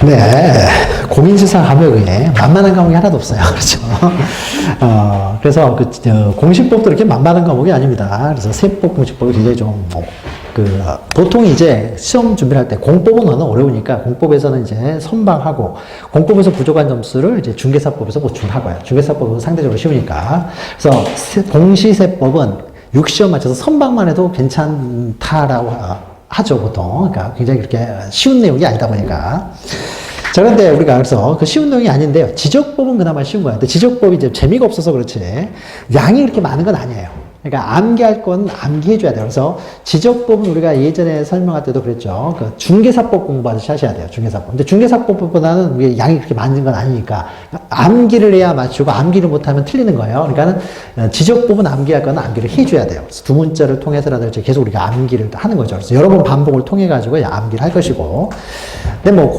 네, 공인지사 과목에 만만한 과목이 하나도 없어요. 그렇죠. 그래서 공시법도 이렇게 만만한 과목이 아닙니다. 그래서 세법, 공시법이 굉장히 보통 이제 시험 준비를 할 때 공법은 너무 어려우니까 공법에서는 이제 선방하고 공법에서 부족한 점수를 이제 중개사법에서 보충하고요. 중개사법은 상대적으로 쉬우니까. 그래서 공시세법은 6시험 맞춰서 선방만 해도 괜찮다라고 하죠, 보통. 그러니까 굉장히 그렇게 쉬운 내용이 아니다 보니까. 자, 그런데 우리가 그래서 그 쉬운 내용이 아닌데요. 지적법은 그나마 쉬운 거야. 근데 지적법이 이제 재미가 없어서 그렇지. 양이 그렇게 많은 건 아니에요. 그러니까 암기할 건 암기해줘야 돼요. 그래서 지적법은 우리가 예전에 설명할 때도 그랬죠. 그 중개사법 공부하듯이 하셔야 돼요. 중개사법. 근데 중개사법보다는 양이 그렇게 많은 건 아니니까 암기를 해야 맞추고 암기를 못하면 틀리는 거예요. 그러니까는 지적법은 암기할 건 암기를 해줘야 돼요. 그래서 두 문자를 통해서라도 계속 우리가 암기를 하는 거죠. 그래서 여러 번 반복을 통해 가지고 암기를 할 것이고. 근데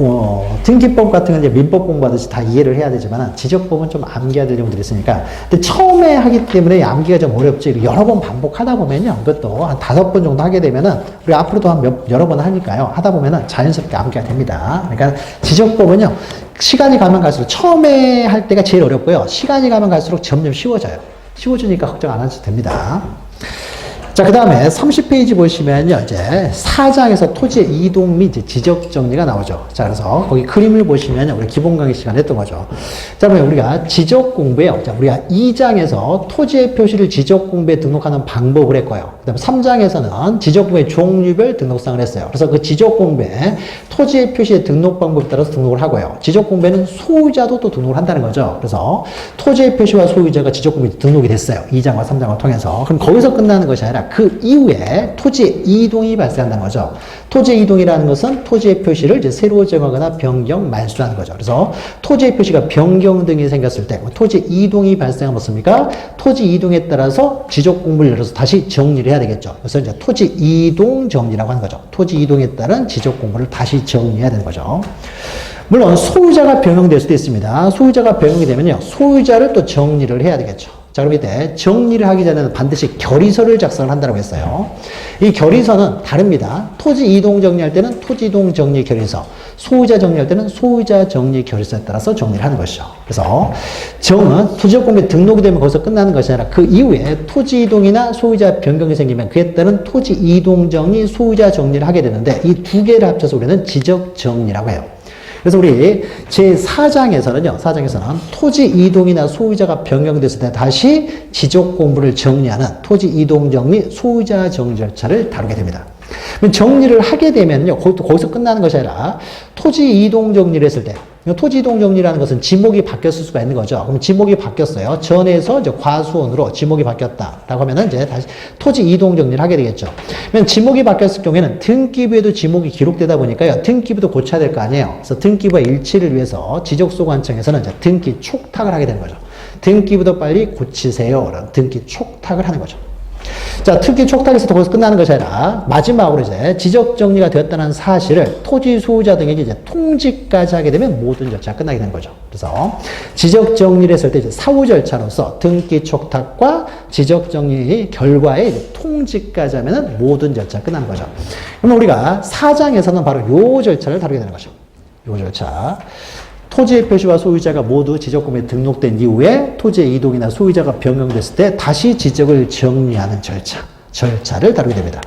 등기법 같은 건 이제 민법 공부하듯이 다 이해를 해야 되지만 지적법은 좀 암기해야 될 내용들이 있으니까. 근데 처음에 하기 때문에 암기가 좀 어렵지. 여러 번 반복하다 보면요. 그것도 한 5번 정도 하게 되면은, 우리 앞으로도 여러 번 하니까요. 하다 보면은 자연스럽게 암기가 됩니다. 그러니까 지적법은요. 시간이 가면 갈수록 처음에 할 때가 제일 어렵고요. 시간이 가면 갈수록 점점 쉬워져요. 쉬워지니까 걱정 안 하셔도 됩니다. 자, 그 다음에 30페이지 보시면요, 이제 4장에서 토지의 이동 및 지적 정리가 나오죠. 자, 그래서 거기 그림을 보시면 우리 기본 강의 시간에 했던 거죠. 자, 그러면 우리가 지적 공부에요. 자, 우리가 2장에서 토지의 표시를 지적 공부에 등록하는 방법을 했고요. 그 다음에 3장에서는 지적 공부의 종류별 등록상을 했어요. 그래서 그 지적 공부에 토지의 표시의 등록 방법에 따라서 등록을 하고요. 지적 공부에는 소유자도 또 등록을 한다는 거죠. 그래서 토지의 표시와 소유자가 지적 공부에 등록이 됐어요. 2장과 3장을 통해서. 그럼 거기서 끝나는 것이 아니라 그 이후에 토지의 이동이 발생한다는 거죠. 토지의 이동이라는 것은 토지의 표시를 이제 새로 정하거나 변경, 말소하는 거죠. 그래서 토지의 표시가 변경 등이 생겼을 때 토지 이동이 발생하면 뭐습니까? 토지 이동에 따라서 지적 공부를 열어서 다시 정리를 해야 되겠죠. 그래서 이제 토지 이동 정리라고 하는 거죠. 토지 이동에 따른 지적 공부를 다시 정리해야 되는 거죠. 물론 소유자가 변경될 수도 있습니다. 소유자가 변경이 되면요, 소유자를 또 정리를 해야 되겠죠. 자, 그럼 이때 정리를 하기 전에는 반드시 결의서를 작성을 한다고 했어요. 이 결의서는 다릅니다. 토지 이동 정리할 때는 토지 이동 정리 결의서, 소유자 정리할 때는 소유자 정리 결의서에 따라서 정리를 하는 것이죠. 그래서 정은 토지적 공부에 등록이 되면 거기서 끝나는 것이 아니라 그 이후에 토지 이동이나 소유자 변경이 생기면 그에 따른 토지 이동 정리, 소유자 정리를 하게 되는데 이 두 개를 합쳐서 우리는 지적 정리라고 해요. 그래서 우리 제4장에서는요, 4장에서는 토지 이동이나 소유자가 변경됐을 때 다시 지적 공부를 정리하는 토지 이동 정리, 소유자 정리 절차를 다루게 됩니다. 정리를 하게 되면요, 거기서 끝나는 것이 아니라 토지 이동 정리를 했을 때, 토지 이동 정리라는 것은 지목이 바뀌었을 수가 있는 거죠. 그럼 지목이 바뀌었어요. 전에서 이제 과수원으로 지목이 바뀌었다라고 하면은 이제 다시 토지 이동 정리를 하게 되겠죠. 그러면 지목이 바뀌었을 경우에는 등기부에도 지목이 기록되다 보니까요, 등기부도 고쳐야 될 거 아니에요. 그래서 등기부와 일치를 위해서 지적소관청에서는 이제 등기 촉탁을 하게 되는 거죠. 등기부도 빨리 고치세요. 라는 등기 촉탁을 하는 거죠. 자, 특기 촉탁에서 거기서 끝나는 것이 아니라 마지막으로 이제 지적 정리가 되었다는 사실을 토지 소유자 등에게 이제 통지까지 하게 되면 모든 절차가 끝나게 되는 거죠. 그래서 지적 정리를 했을 때 이제 사후 절차로서 등기 촉탁과 지적 정리 결과에 이제 통지까지 하면은 모든 절차가 끝나는 거죠. 그러면 우리가 4장에서는 바로 요 절차를 다루게 되는 거죠. 요 절차. 토지의 표시와 소유자가 모두 지적공부에 등록된 이후에 토지의 이동이나 소유자가 변경됐을 때 다시 지적을 정리하는 절차를 다루게 됩니다.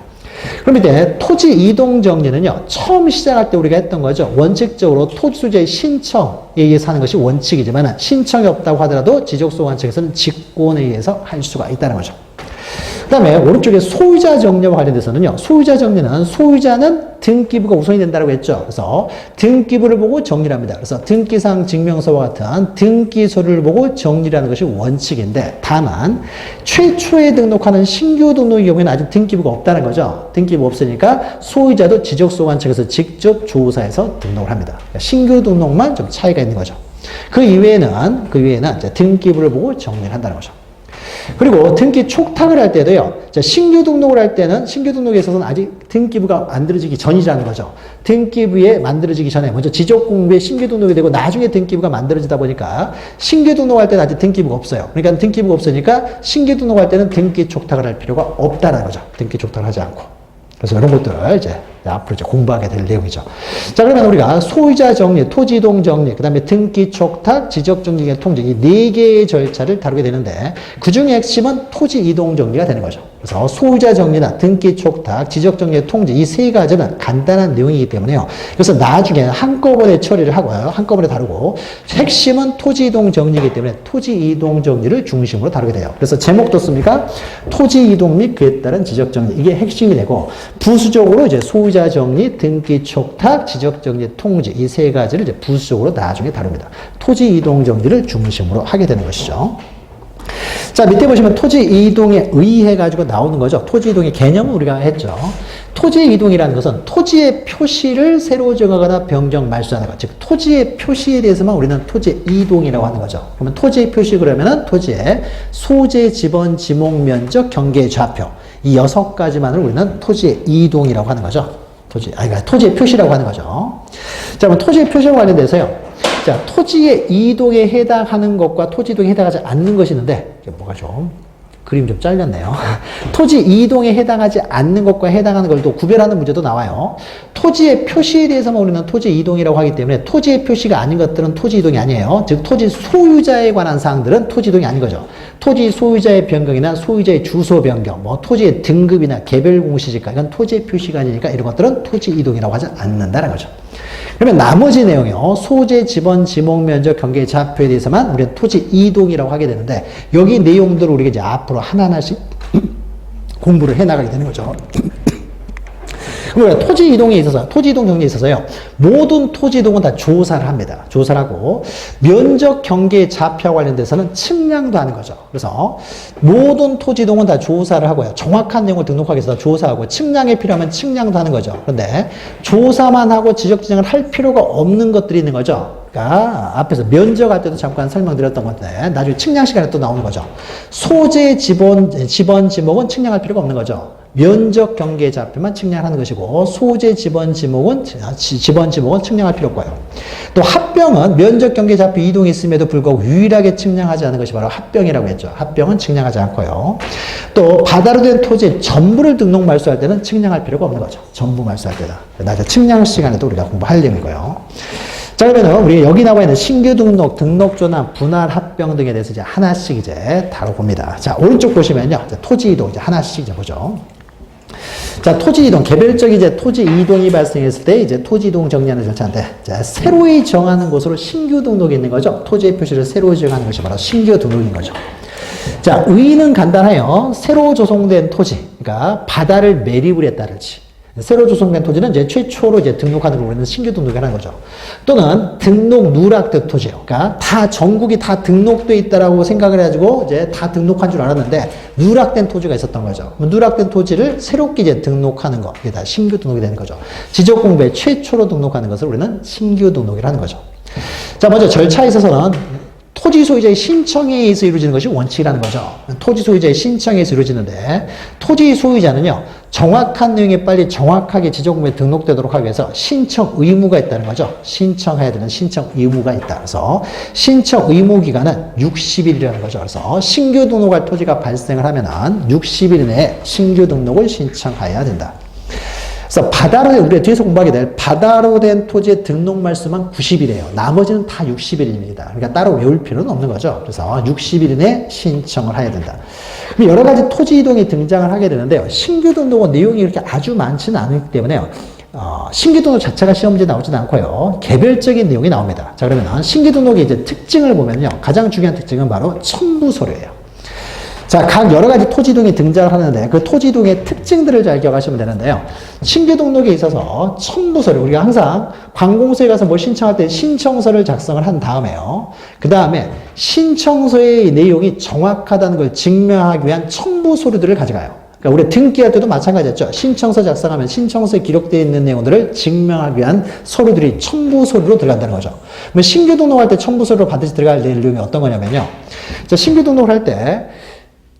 그럼 이제 토지 이동 정리는요, 처음 시작할 때 우리가 했던 거죠. 원칙적으로 토지 소유자의 신청에 의해서 하는 것이 원칙이지만 신청이 없다고 하더라도 지적소관청에서는 직권에 의해서 할 수가 있다는 거죠. 그 다음에 오른쪽에 소유자 정리와 관련돼서는요, 소유자 정리는 소유자는 등기부가 우선이 된다고 했죠. 그래서 등기부를 보고 정리를 합니다. 그래서 등기상 증명서와 같은 등기서류를 보고 정리를 하는 것이 원칙인데, 다만 최초에 등록하는 신규 등록의 경우에는 아직 등기부가 없다는 거죠. 등기부 없으니까 소유자도 지적소관청에서 직접 조사해서 등록을 합니다. 그러니까 신규 등록만 좀 차이가 있는 거죠. 그 이외에는 이제 등기부를 보고 정리를 한다는 거죠. 그리고 등기 촉탁을 할 때도요, 신규 등록을 할 때는 신규 등록에 있어서는 아직 등기부가 만들어지기 전이라는 거죠. 등기부에 만들어지기 전에 먼저 지적공부에 신규 등록이 되고 나중에 등기부가 만들어지다 보니까 신규 등록할 때는 아직 등기부가 없어요. 그러니까 등기부가 없으니까 신규 등록할 때는 등기 촉탁을 할 필요가 없다는 거죠. 등기 촉탁을 하지 않고. 그래서 이런 것들을 이제 앞으로 이제 공부하게 될 내용이죠. 자, 그러면 우리가 소유자 정리, 토지 이동 정리, 그 다음에 등기 촉탁, 지적 정리의 통지, 이 4개의 절차를 다루게 되는데, 그 중에 핵심은 토지 이동 정리가 되는 거죠. 그래서 소유자 정리나 등기 촉탁, 지적 정리의 통지, 이 3가지는 간단한 내용이기 때문에요. 그래서 나중에 한꺼번에 처리를 하고요. 한꺼번에 다루고, 핵심은 토지 이동 정리이기 때문에 토지 이동 정리를 중심으로 다루게 돼요. 그래서 제목도 씁니까? 토지 이동 및 그에 따른 지적 정리. 이게 핵심이 되고, 부수적으로 이제 소유자 정리, 등기 촉탁, 지적 정리, 통지, 이 3가지를 이제 부수적으로 나중에 다룹니다. 토지 이동 정리를 중심으로 하게 되는 것이죠. 자, 밑에 보시면 토지 이동에 의해 가지고 나오는 거죠. 토지 이동의 개념은 우리가 했죠. 토지 이동이라는 것은 토지의 표시를 새로 정하거나 변경, 말소하는 것. 즉, 토지의 표시에 대해서만 우리는 토지 이동이라고 하는 거죠. 그러면 토지의 표시 그러면은 토지의 소재, 지번, 지목, 면적, 경계, 좌표. 이 6가지만을 우리는 토지의 이동이라고 하는 거죠. 그러니까 토지의 표시라고 하는 거죠. 자, 그럼 토지의 표시와 관련돼서요. 자, 토지의 이동에 해당하는 것과 토지 이동에 해당하지 않는 것이 있는데, 이게 뭐가 좀, 그림 좀 잘렸네요. 토지 이동에 해당하지 않는 것과 해당하는 걸 또 구별하는 문제도 나와요. 토지의 표시에 대해서만 우리는 토지 이동이라고 하기 때문에 토지의 표시가 아닌 것들은 토지 이동이 아니에요. 즉, 토지 소유자에 관한 사항들은 토지 이동이 아닌 거죠. 토지 소유자의 변경이나 소유자의 주소 변경, 뭐 토지의 등급이나 개별 공시지가, 이건 토지의 표시가 아니니까 이런 것들은 토지 이동이라고 하지 않는다는 거죠. 그러면 나머지 내용이요. 소재, 지번, 지목, 면적, 경계, 좌표에 대해서만 우리는 토지 이동이라고 하게 되는데, 여기 내용들을 우리가 이제 앞으로 하나하나씩 공부를 해 나가게 되는 거죠. 그러면 토지 이동에 있어서, 토지 이동 정리에 있어서요, 모든 토지 이동은 다 조사를 합니다. 조사를 하고, 면적, 경계, 좌표와 관련돼서는 측량도 하는 거죠. 그래서 모든 토지 이동은 다 조사를 하고요. 정확한 내용을 등록하기 위해서 조사하고, 측량이 필요하면 측량도 하는 거죠. 그런데 조사만 하고 지적 지정을 할 필요가 없는 것들이 있는 거죠. 그러니까 앞에서 면적할 때도 잠깐 설명드렸던 건데, 나중에 측량 시간에 또 나오는 거죠. 소재, 지번, 지목은 측량할 필요가 없는 거죠. 면적, 경계, 좌표만 측량하는 것이고, 소재, 지번, 지목은 측량할 필요 없고요. 또 합병은 면적, 경계, 좌표 이동이 있음에도 불구하고 유일하게 측량하지 않는 것이 바로 합병이라고 했죠. 합병은 측량하지 않고요. 또 바다로 된 토지의 전부를 등록 말소할 때는 측량할 필요가 없는 거죠. 전부 말소할 때다. 나중에 측량 시간에도 우리가 공부할 내용이고요. 자, 그러면 우리 여기 나와 있는 신규 등록, 등록 전환, 분할 합병 등에 대해서 이제 하나씩 이제 다뤄봅니다. 자, 오른쪽 보시면요. 토지 이동 이제 하나씩 이제 보죠. 자, 토지 이동, 개별적 이제 토지 이동이 발생했을 때 이제 토지 이동 정리하는 절차인데, 자, 새로이 정하는 곳으로 신규 등록이 있는 거죠. 토지의 표시를 새로 정하는 것이 바로 신규 등록인 거죠. 자, 의의는 간단해요. 새로 조성된 토지, 그러니까 바다를 매립을 했다든지, 새로 조성된 토지는 이제 최초로 이제 등록하는 걸 우리는 신규 등록이 하는 거죠. 또는 등록 누락된 토지요. 그러니까 다 전국이 다 등록돼 있다라고 생각을 해가지고 이제 다 등록한 줄 알았는데 누락된 토지가 있었던 거죠. 누락된 토지를 새롭게 이제 등록하는 거, 이게 다 신규 등록이 되는 거죠. 지적 공부에 최초로 등록하는 것을 우리는 신규 등록이라는 거죠. 자, 먼저 절차에 있어서는 토지 소유자의 신청에 의해서 이루어지는 것이 원칙이라는 거죠. 토지 소유자의 신청에 의해서 이루어지는데, 토지 소유자는요, 정확한 내용에 빨리 정확하게 지적공부에 등록되도록 하기 위해서 신청 의무가 있다는 거죠. 신청해야 되는 신청 의무가 있다. 그래서 신청 의무 기간은 60일이라는 거죠. 그래서 신규 등록할 토지가 발생을 하면은 60일 내에 신규 등록을 신청해야 된다. 그래서 바다로, 우리가 뒤에서 공부하게 될 바다로 된 토지의 등록 말수만 90일이에요. 나머지는 다 60일입니다. 그러니까 따로 외울 필요는 없는 거죠. 그래서 60일 내에 신청을 해야 된다. 그럼 여러 가지 토지 이동이 등장을 하게 되는데요. 신규 등록은 내용이 이렇게 아주 많지는 않기 때문에요. 신규 등록 자체가 시험지에 나오지는 않고요. 개별적인 내용이 나옵니다. 자, 그러면 신규 등록의 이제 특징을 보면요. 가장 중요한 특징은 바로 첨부 서류예요. 자, 각 여러 가지 토지 이동이 등장을 하는데 그 토지 이동의 특징들을 잘 기억하시면 되는데요. 신규 등록에 있어서 첨부 서류, 우리가 항상 관공서에 가서 뭘 신청할 때 신청서를 작성을 한 다음에요. 그 다음에 신청서의 내용이 정확하다는 걸 증명하기 위한 첨부 서류들을 가져가요. 그러니까 우리 등기할 때도 마찬가지였죠. 신청서 작성하면 신청서에 기록되어 있는 내용들을 증명하기 위한 서류들이 첨부 서류로 들어간다는 거죠. 그러면 신규 등록할 때 첨부 서류로 반드시 들어갈 내용이 어떤 거냐면요. 자, 신규 등록을 할 때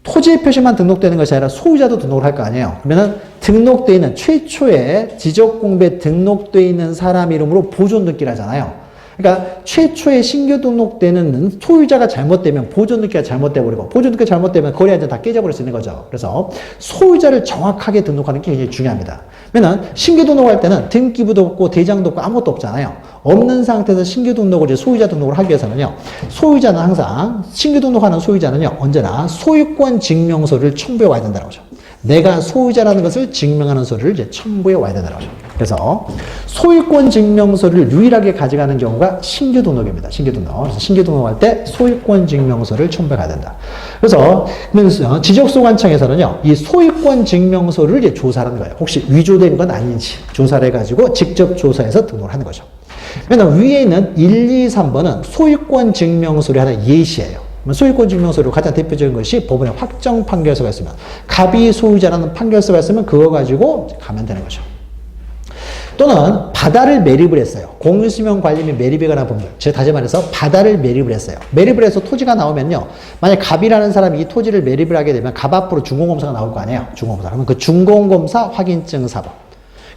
토지의 표시만 등록되는 것이 아니라 소유자도 등록을 할 거 아니에요. 그러면 등록되어 있는 최초에 지적공부에 등록되어 있는 사람 이름으로 보존 등기를 하잖아요. 그러니까 최초에 신규 등록되는 소유자가 잘못되면 보존 등기가 잘못돼 버리고 보존 등기가 잘못되면 거래 안전 다 깨져버릴 수 있는 거죠. 그래서 소유자를 정확하게 등록하는 게 굉장히 중요합니다. 그러면 신규 등록할 때는 등기부도 없고 대장도 없고 아무것도 없잖아요. 없는 상태에서 신규 등록을 이제 소유자 등록을 하기 위해서는요. 소유자는 항상 신규 등록하는 소유자는요. 언제나 소유권 증명서를 첨부해 와야 된다는 거죠. 내가 소유자라는 것을 증명하는 서류를 이제 첨부해 와야 된다는 거죠. 그래서 소유권 증명서를 유일하게 가져가는 경우가 신규 등록입니다. 신규 등록. 그래서 신규 등록할 때 소유권 증명서를 첨부해 가야 된다. 그래서 지적소관청에서는요, 이 소유권 증명서를 이제 조사하는 거예요. 혹시 위조된 건 아닌지 조사를 해가지고 직접 조사해서 등록을 하는 거죠. 그러면 위에 있는 1, 2, 3번은 소유권 증명서를 하는 예시예요. 소유권 증명서로 가장 대표적인 것이 법원의 확정 판결서가 있으면, 갑이 소유자라는 판결서가 있으면 그거 가지고 가면 되는 거죠. 또는 바다를 매립을 했어요. 공유수명 관리 및 매립에 관한 법률. 제가 다시 말해서 바다를 매립을 했어요. 매립을 해서 토지가 나오면요. 만약 갑이라는 사람이 이 토지를 매립을 하게 되면 갑 앞으로 준공검사가 나올 거 아니에요. 준공검사. 그러면 그 준공검사 확인증 사본.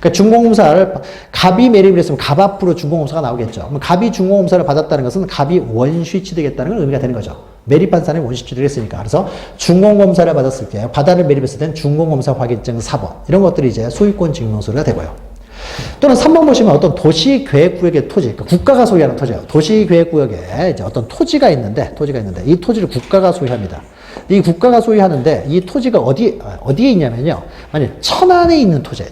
그러니까 준공검사를 갑이 매립을 했으면 갑 앞으로 준공검사가 나오겠죠. 그럼 갑이 준공검사를 받았다는 것은 갑이 원시 취득했다는 건 의미가 되는 거죠. 매립한 사람이 원시 취득을 했으니까. 그래서 준공검사를 받았을 때, 바다를 매립했을 때는 준공검사 확인증 4번. 이런 것들이 이제 소유권 증명서가 되고요. 또는 3번 보시면 어떤 도시계획구역의 토지, 그러니까 국가가 소유하는 토지예요. 도시계획구역에 이제 어떤 토지가 있는데 이 토지를 국가가 소유합니다. 이 국가가 소유하는데 이 토지가 어디에 있냐면요. 만약 천안에 있는 토지예요.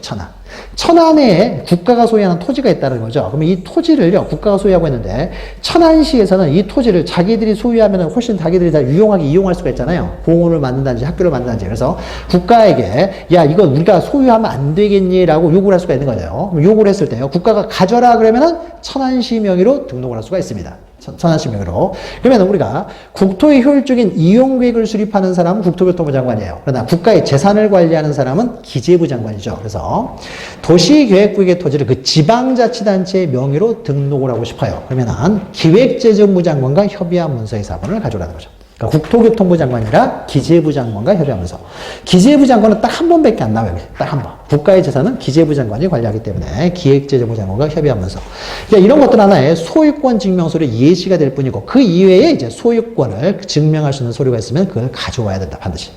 천안에 국가가 소유하는 토지가 있다는 거죠. 그러면 이 토지를요, 국가가 소유하고 있는데, 천안시에서는 이 토지를 자기들이 소유하면 훨씬 자기들이 다 이용할 수가 있잖아요. 공원을 만든다든지 학교를 만든다든지. 그래서 국가에게, 야, 이거 우리가 소유하면 안 되겠니? 라고 요구를 할 수가 있는 거예요. 요구를 했을 때요, 국가가 가져라 그러면은 천안시 명의로 등록을 할 수가 있습니다. 천안시 명의로. 그러면 우리가 국토의 효율적인 이용계획을 수립하는 사람은 국토교통부 장관이에요. 그러나 국가의 재산을 관리하는 사람은 기재부 장관이죠. 그래서 도시계획구역의 토지를 그 지방자치단체의 명의로 등록을 하고 싶어요. 그러면 기획재정부 장관과 협의한 문서의 사본을 가져오라는 거죠. 그러니까 국토교통부 장관이 아니라 기재부 장관과 협의하면서. 기재부 장관은 딱 한 번밖에 안 나와요. 딱 한 번. 국가의 재산은 기재부 장관이 관리하기 때문에 기획재정부 장관과 협의하면서. 그러니까 이런 것들 하나의 소유권 증명서를 예시가 될 뿐이고, 그 이외에 이제 소유권을 증명할 수 있는 서류가 있으면 그걸 가져와야 된다. 반드시.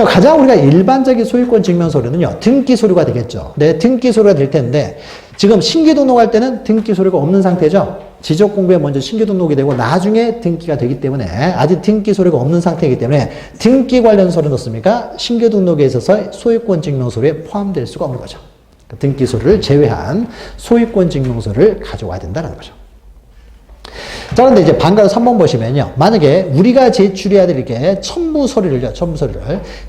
가장 우리가 일반적인 소유권 증명서류는요, 등기 서류가 되겠죠. 네, 등기 서류가 될 텐데, 지금 신규 등록할 때는 등기 서류가 없는 상태죠. 지적 공부에 먼저 신규 등록이 되고 나중에 등기가 되기 때문에 아직 등기 서류가 없는 상태이기 때문에 등기 관련 서류 넣습니까? 신규 등록에 있어서 소유권 증명서류에 포함될 수가 없는 거죠. 등기 서류를 제외한 소유권 증명서를 가져와야 된다는 거죠. 자, 그런데 이제 반가로 3번 보시면요. 만약에 우리가 제출해야 될 게 첨부 서류를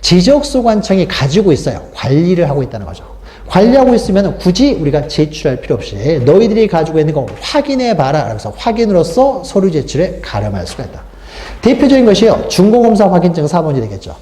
지적소관청이 가지고 있어요. 관리를 하고 있다는 거죠. 관리하고 있으면 굳이 우리가 제출할 필요 없이 너희들이 가지고 있는 거 확인해 봐라. 그래서 확인으로써 서류 제출에 가름할 수가 있다. 대표적인 것이요. 준공검사 확인증 4번이 되겠죠.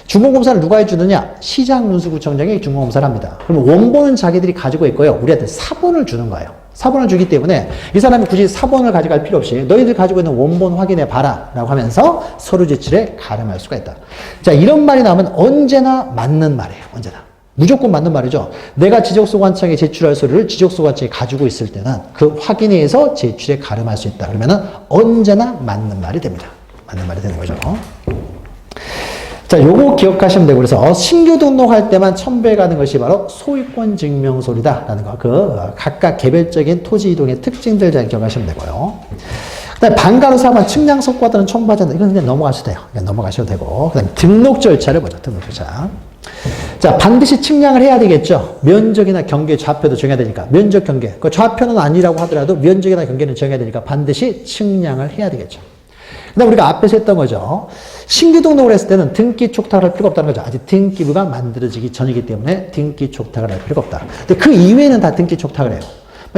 준공검사를 누가 해주느냐? 시장문수구청장이 준공검사를 합니다. 그러면 원본은 자기들이 가지고 있고요. 우리한테 사본을 주는 거예요. 사본을 주기 때문에 이 사람이 굳이 사본을 가져갈 필요 없이 너희들 가지고 있는 원본 확인해 봐라 라고 하면서 서류 제출에 가름할 수가 있다. 자, 이런 말이 나오면 언제나 맞는 말이에요. 언제나. 무조건 맞는 말이죠. 내가 지적소관청에 제출할 서류를 지적소관청이 가지고 있을 때는 그 확인에 의해서 제출에 가름할 수 있다. 그러면은 언제나 맞는 말이 됩니다. 맞는 말이 되는 거죠. 자, 요거 기억하시면 되고, 그래서 신규 등록할 때만 첨부해 가는 것이 바로 소유권 증명서류다라는 거. 그 각각 개별적인 토지 이동의 특징들 잘 기억하시면 되고요. 그다음에 반가로 4번 측량 성과들은 첨부하지 않는다. 이건 그냥 넘어가셔도 돼요. 그냥 넘어가셔도 되고. 그다음에 등록 절차를 보죠. 등록 절차. 자, 반드시 측량을 해야 되겠죠. 면적이나 경계, 좌표도 정해야 되니까. 면적, 경계. 그 좌표는 아니라고 하더라도 면적이나 경계는 정해야 되니까 반드시 측량을 해야 되겠죠. 그다음 우리가 앞에서 했던 거죠. 신규 등록을 했을 때는 등기 촉탁을 할 필요가 없다는 거죠. 아직 등기부가 만들어지기 전이기 때문에 등기 촉탁을 할 필요가 없다. 근데 그 이외에는 다 등기 촉탁을 해요.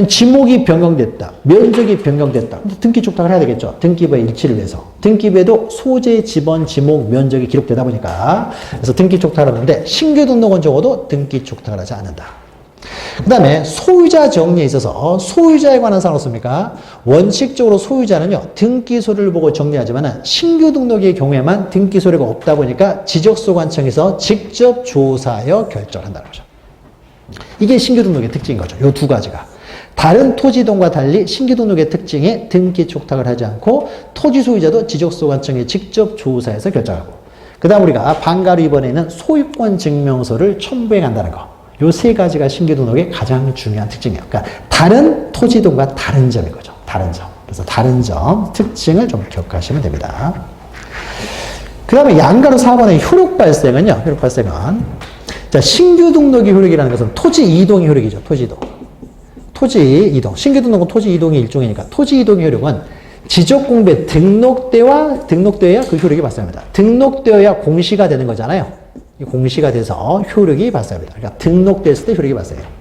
지목이 변경됐다. 면적이 변경됐다. 등기 촉탁을 해야 되겠죠. 등기부의 일치를 위해서. 등기부에도 소재, 지번, 지목, 면적이 기록되다 보니까 그래서 등기 촉탁을 하는데 신규 등록은 적어도 등기 촉탁을 하지 않는다. 그 다음에 소유자 정리에 있어서 소유자에 관한 사항 없습니까? 원칙적으로 소유자는요, 등기소를 보고 정리하지만 신규 등록의 경우에만 등기소리가 없다 보니까 지적소관청에서 직접 조사하여 결정한다는 거죠. 이게 신규 등록의 특징인 거죠. 이 두 가지가. 다른 토지동과 달리 신규 등록의 특징에 등기 촉탁을 하지 않고 토지 소유자도 지적소관청에 직접 조사해서 결정하고, 그 다음 우리가 반가로 이번에는 소유권 증명서를 첨부해 간다는 거. 요 세 가지가 신규 등록의 가장 중요한 특징이에요. 그러니까 다른 토지등록과 다른 점인 거죠. 다른 점. 그래서 다른 점, 특징을 좀 기억하시면 됩니다. 그 다음에 양가로 4번의 효력 발생은요. 효력 발생은 자, 신규 등록의 효력이라는 것은 토지 이동의 효력이죠. 토지 이동. 토지 이동. 신규 등록은 토지 이동의 일종이니까 토지 이동의 효력은 지적공부에 등록돼야 그 효력이 발생합니다. 등록되어야 공시가 되는 거잖아요. 공시가 돼서 효력이 발생합니다. 그러니까 등록됐을 때 효력이 발생해요.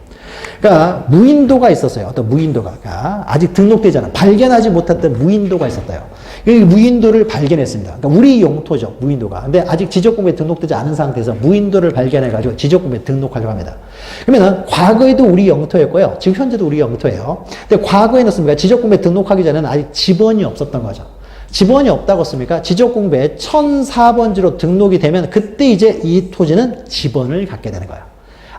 그러니까 무인도가 있었어요. 어떤 무인도가. 그러니까 아직 등록되지 않아. 발견하지 못했던 무인도가 있었대요. 이 무인도를 발견했습니다. 그러니까 우리 영토죠. 무인도가. 근데 아직 지적공부에 등록되지 않은 상태에서 무인도를 발견해가지고 지적공부에 등록하려고 합니다. 그러면은 과거에도 우리 영토였고요. 지금 현재도 우리 영토예요. 근데 과거에는 어떻습니까? 지적공부에 등록하기 전에는 아직 지번이 없었던 거죠. 지번이 없다고 했습니까? 지적공부에 1004번지로 등록이 되면 그때 이제 이 토지는 지번을 갖게 되는 거예요.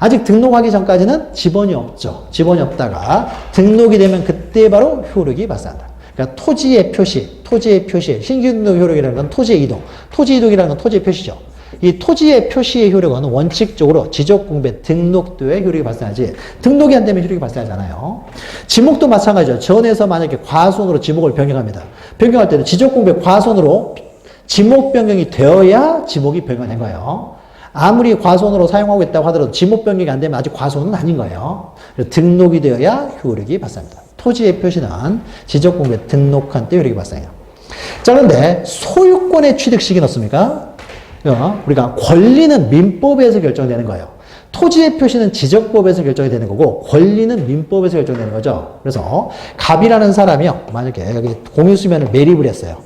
아직 등록하기 전까지는 지번이 없죠. 지번이 없다가 등록이 되면 그때 바로 효력이 발생한다. 그러니까 토지의 표시, 신규 등록 효력이라는 건 토지의 이동, 토지 이동이라는 건 토지의 표시죠. 이 토지의 표시의 효력은 원칙적으로 지적공부에 등록도의 효력이 발생하지 등록이 안 되면 효력이 발생하지 않아요. 지목도 마찬가지죠. 전에서 만약에 과손으로 지목을 변경합니다. 변경할 때는 지적공부에 과손으로 지목 변경이 되어야 지목이 변경된 거예요. 아무리 과손으로 사용하고 있다고 하더라도 지목 변경이 안 되면 아직 과손은 아닌 거예요. 등록이 되어야 효력이 발생합니다. 토지의 표시는 지적공부에 등록한 때 효력이 발생해요. 자, 그런데 소유권의 취득 시기는 어떻습니까? 우리가 권리는 민법에서 결정되는 거예요. 토지의 표시는 지적법에서 결정이 되는 거고 권리는 민법에서 결정되는 거죠. 그래서 갑이라는 사람이요. 만약에 여기 공유수면을 매립을 했어요.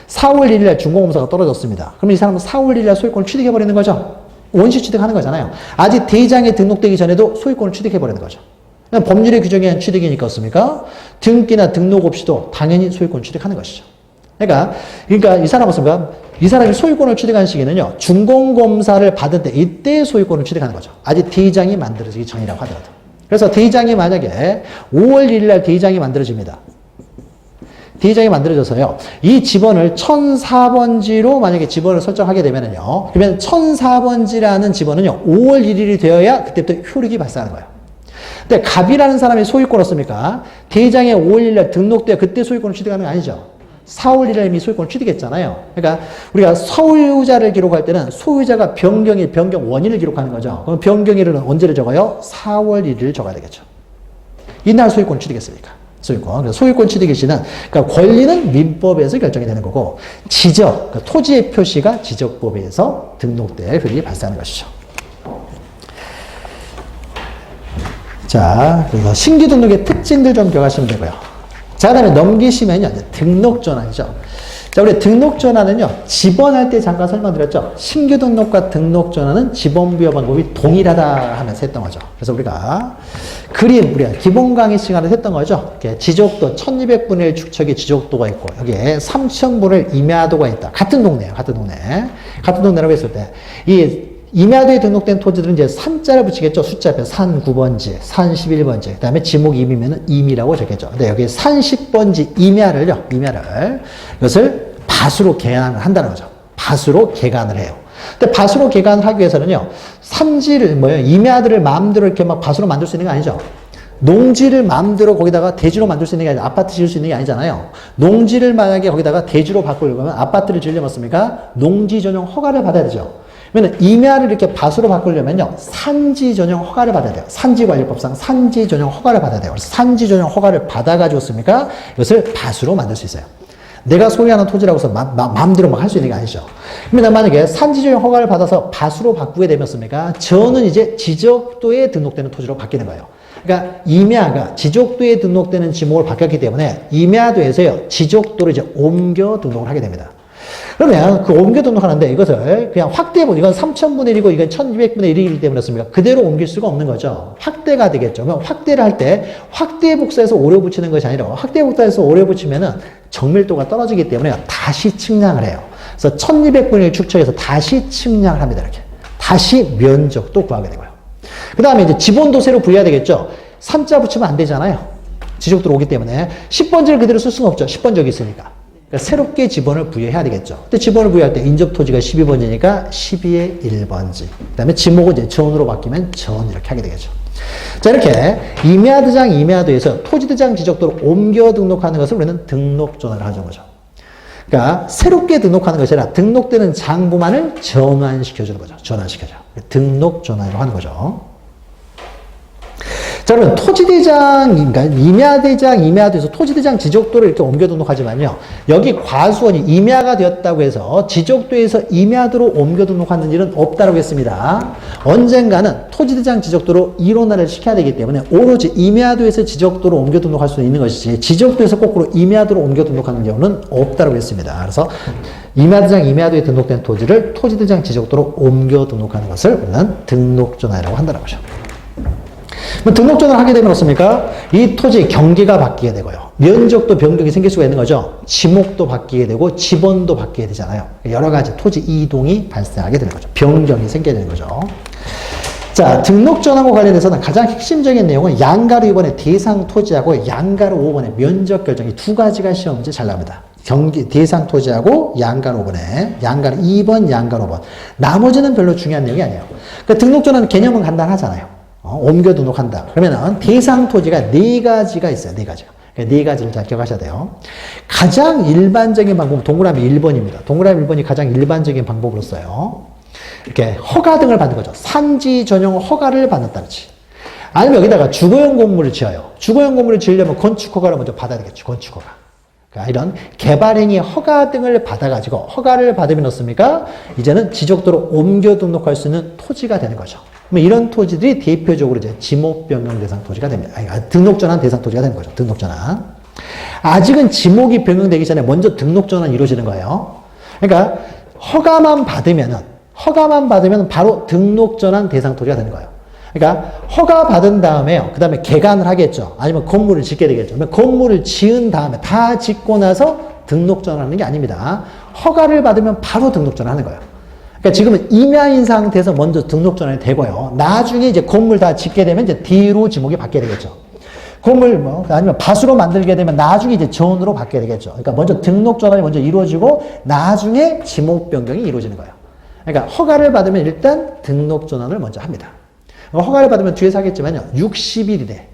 4월 1일 날 준공검사가 떨어졌습니다. 그럼 이 사람은 4월 1일 날 소유권을 취득해버리는 거죠. 원시 취득하는 거잖아요. 아직 대장에 등록되기 전에도 소유권을 취득해버리는 거죠. 법률의 규정에 의한 취득이니까 어떻습니까? 등기나 등록 없이도 당연히 소유권 취득하는 것이죠. 그러니까 이 사람은 어떻습니까? 이 사람이 소유권을 취득하는 시기는요, 준공검사를 받은 때, 이때 소유권을 취득하는 거죠. 아직 대장이 만들어지기 전이라고 하더라도. 그래서 대장이 만약에 5월 1일 날 대장이 만들어집니다. 대장이 만들어져서요, 이 지번을 1004번지로 만약에 지번을 설정하게 되면은요, 그러면 1004번지라는 지번은요, 5월 1일이 되어야 그때부터 효력이 발생하는 거예요. 근데 갑이라는 사람이 소유권 없습니까? 대장에 5월 1일 날 등록돼야 그때 소유권을 취득하는 거 아니죠. 4월 1일에 이미 소유권을 취득했잖아요. 그러니까 우리가 소유자를 기록할 때는 소유자가 변경일, 변경 원인을 기록하는 거죠. 그럼 변경일은 언제를 적어요? 4월 1일을 적어야 되겠죠. 이날 소유권을 취득했으니까. 소유권. 그래서 소유권 취득의 시는, 그러니까 권리는 민법에서 결정이 되는 거고, 지적, 그러니까 토지의 표시가 지적법에서 등록될 효력이 발생하는 것이죠. 자, 그래서 신규 등록의 특징들 좀 기억하시면 되고요. 자, 그 다음에 넘기시면요, 등록 전환이죠. 자, 우리 등록 전환은요, 지번할 때 잠깐 설명드렸죠. 신규 등록과 등록 전환은 지번부여 방법이 동일하다 하면서 했던 거죠. 그래서 우리가 우리가 기본 강의 시간에 했던 거죠. 이렇게 지적도 1200분의 1 축척의 지적도가 있고, 여기에 3000분의 임야도가 있다. 같은 동네예요, 같은 동네. 같은 동네라고 했을 때, 임야도에 등록된 토지들은 이제 산자를 붙이겠죠. 숫자 앞에 산 9번지, 산 11번지, 그 다음에 지목 임이면 임이라고 적겠죠. 근데 여기 산 10번지 임야를, 이것을 밭으로 개간을 한다는 거죠. 밭으로 개간을 해요. 근데 밭으로 개간을 하기 위해서는요, 임야들을 마음대로 이렇게 막 밭으로 만들 수 있는 게 아니죠. 농지를 마음대로 거기다가 대지로 만들 수 있는 게 아니라 아파트 지을 수 있는 게 아니잖아요. 농지를 만약에 거기다가 대지로 바꾸려고 하면 아파트를 지으려면 어떻습니까? 농지 전용 허가를 받아야 되죠. 그러면 임야를 이렇게 밭으로 바꾸려면요, 산지 전용 허가를 받아야 돼요. 산지관리법상 산지 전용 허가를 받아야 돼요. 그래서 산지 전용 허가를 받아가지고 습니까? 이것을 밭으로 만들 수 있어요. 내가 소유하는 토지라고 해서 마음대로 막 할 수 있는 게 아니죠. 그러면 만약에 산지 전용 허가를 받아서 밭으로 바꾸게 되면 습니까? 저는 이제 지적도에 등록되는 토지로 바뀌는 거예요. 그러니까 임야가 지적도에 등록되는 지목을 바뀌었기 때문에 임야도에서요, 지적도로 이제 옮겨 등록을 하게 됩니다. 그러면 그 옮겨 등록하는데 이것을 그냥 확대해보면 이건 3000분의 1이고 이건 1200분의 1이기 때문에 그렇습니까? 그대로 옮길 수가 없는 거죠. 확대가 되겠죠. 그럼 확대를 할 때 확대 복사해서 오려 붙이는 것이 아니라 확대 복사해서 오려 붙이면은 정밀도가 떨어지기 때문에 다시 측량을 해요. 그래서 1200분의 1 축척해서 다시 측량을 합니다. 이렇게. 다시 면적도 구하게 되고요. 그 다음에 이제 지번도 새로 부여해야 되겠죠. 산자 붙이면 안 되잖아요. 지적도로 오기 때문에 10번지를 그대로 쓸 수는 없죠. 10번적이 있으니까. 그러니까 새롭게 지번을 부여해야 되겠죠. 근데 지번을 부여할 때 인접 토지가 12번지니까 12의 1번지. 그 다음에 지목은 이제 전으로 바뀌면 전 이렇게 하게 되겠죠. 자, 이렇게 임야대장, 임야도에서 토지대장 지적도로 옮겨 등록하는 것을 우리는 등록전환을 하는 거죠. 그러니까 새롭게 등록하는 것이 아니라 등록되는 장부만을 전환시켜주는 거죠. 전환시켜줘. 등록전환으로 하는 거죠. 자, 그러면 토지대장, 그러니까 임야대장, 임야도에서 토지대장 지적도를 이렇게 옮겨 등록하지만요. 여기 과수원이 임야가 되었다고 해서 지적도에서 임야도로 옮겨 등록하는 일은 없다고 했습니다. 언젠가는 토지대장 지적도로 이론화를 시켜야 되기 때문에 오로지 임야도에서 지적도로 옮겨 등록할 수 있는 것이지 지적도에서 거꾸로 임야도로 옮겨 등록하는 경우는 없다고 했습니다. 그래서 임야대장, 임야도에 등록된 토지를 토지대장 지적도로 옮겨 등록하는 것을 우리는 등록전환이라고 한다는 거죠. 등록전환을 하게 되면 어떻습니까? 이 토지의 경계가 바뀌게 되고요. 면적도 변경이 생길 수가 있는 거죠. 지목도 바뀌게 되고 지번도 바뀌게 되잖아요. 여러 가지 토지 이동이 발생하게 되는 거죠. 변경이 생기게 되는 거죠. 자, 등록전환과 관련해서는 가장 핵심적인 내용은 양가로 2번의 대상 토지하고 양가로 5번의 면적 결정이 두 가지가 시험 문제 잘 나옵니다. 대상 토지하고 양가로 5번에 양가로 2번, 양가로 5번. 나머지는 별로 중요한 내용이 아니에요. 그러니까 등록전환 개념은 간단하잖아요. 옮겨 등록한다. 그러면 대상 토지가 4가지가 있어요. 4가지가. 4가지를 잘 기억하셔야 돼요. 가장 일반적인 방법은 동그라미 1번입니다. 동그라미 1번이 가장 일반적인 방법으로서요. 이렇게 허가 등을 받는 거죠. 산지 전용 허가를 받는다든지. 아니면 여기다가 주거용 건물을 지어요. 주거용 건물을 지으려면 건축 허가를 먼저 받아야 되겠죠. 건축 허가. 그러니까 이런 개발행위 허가 등을 받아가지고 허가를 받으면 어떻습니까? 이제는 지적도로 옮겨 등록할 수 있는 토지가 되는 거죠. 이런 토지들이 대표적으로 이제 지목 변경 대상 토지가 됩니다. 등록전환 대상 토지가 되는 거죠. 등록전환. 아직은 지목이 변경되기 전에 먼저 등록전환이 이루어지는 거예요. 그러니까 허가만 받으면 바로 등록전환 대상 토지가 되는 거예요. 그러니까 허가 받은 다음에요. 그 다음에 개관을 하겠죠. 아니면 건물을 짓게 되겠죠. 그러면 건물을 지은 다음에 다 짓고 나서 등록전환하는 게 아닙니다. 허가를 받으면 바로 등록전환하는 거예요. 그러니까 지금은 임야인 상태에서 먼저 등록전환이 되고요. 나중에 이제 건물 다 짓게 되면 이제 뒤로 지목이 바뀌게 되겠죠. 건물 아니면 밭으로 만들게 되면 나중에 이제 전으로 바뀌게 되겠죠. 그러니까 먼저 등록전환이 먼저 이루어지고 나중에 지목 변경이 이루어지는 거예요. 그러니까 허가를 받으면 일단 등록전환을 먼저 합니다. 허가를 받으면 뒤에서 하겠지만요. 60일 이내.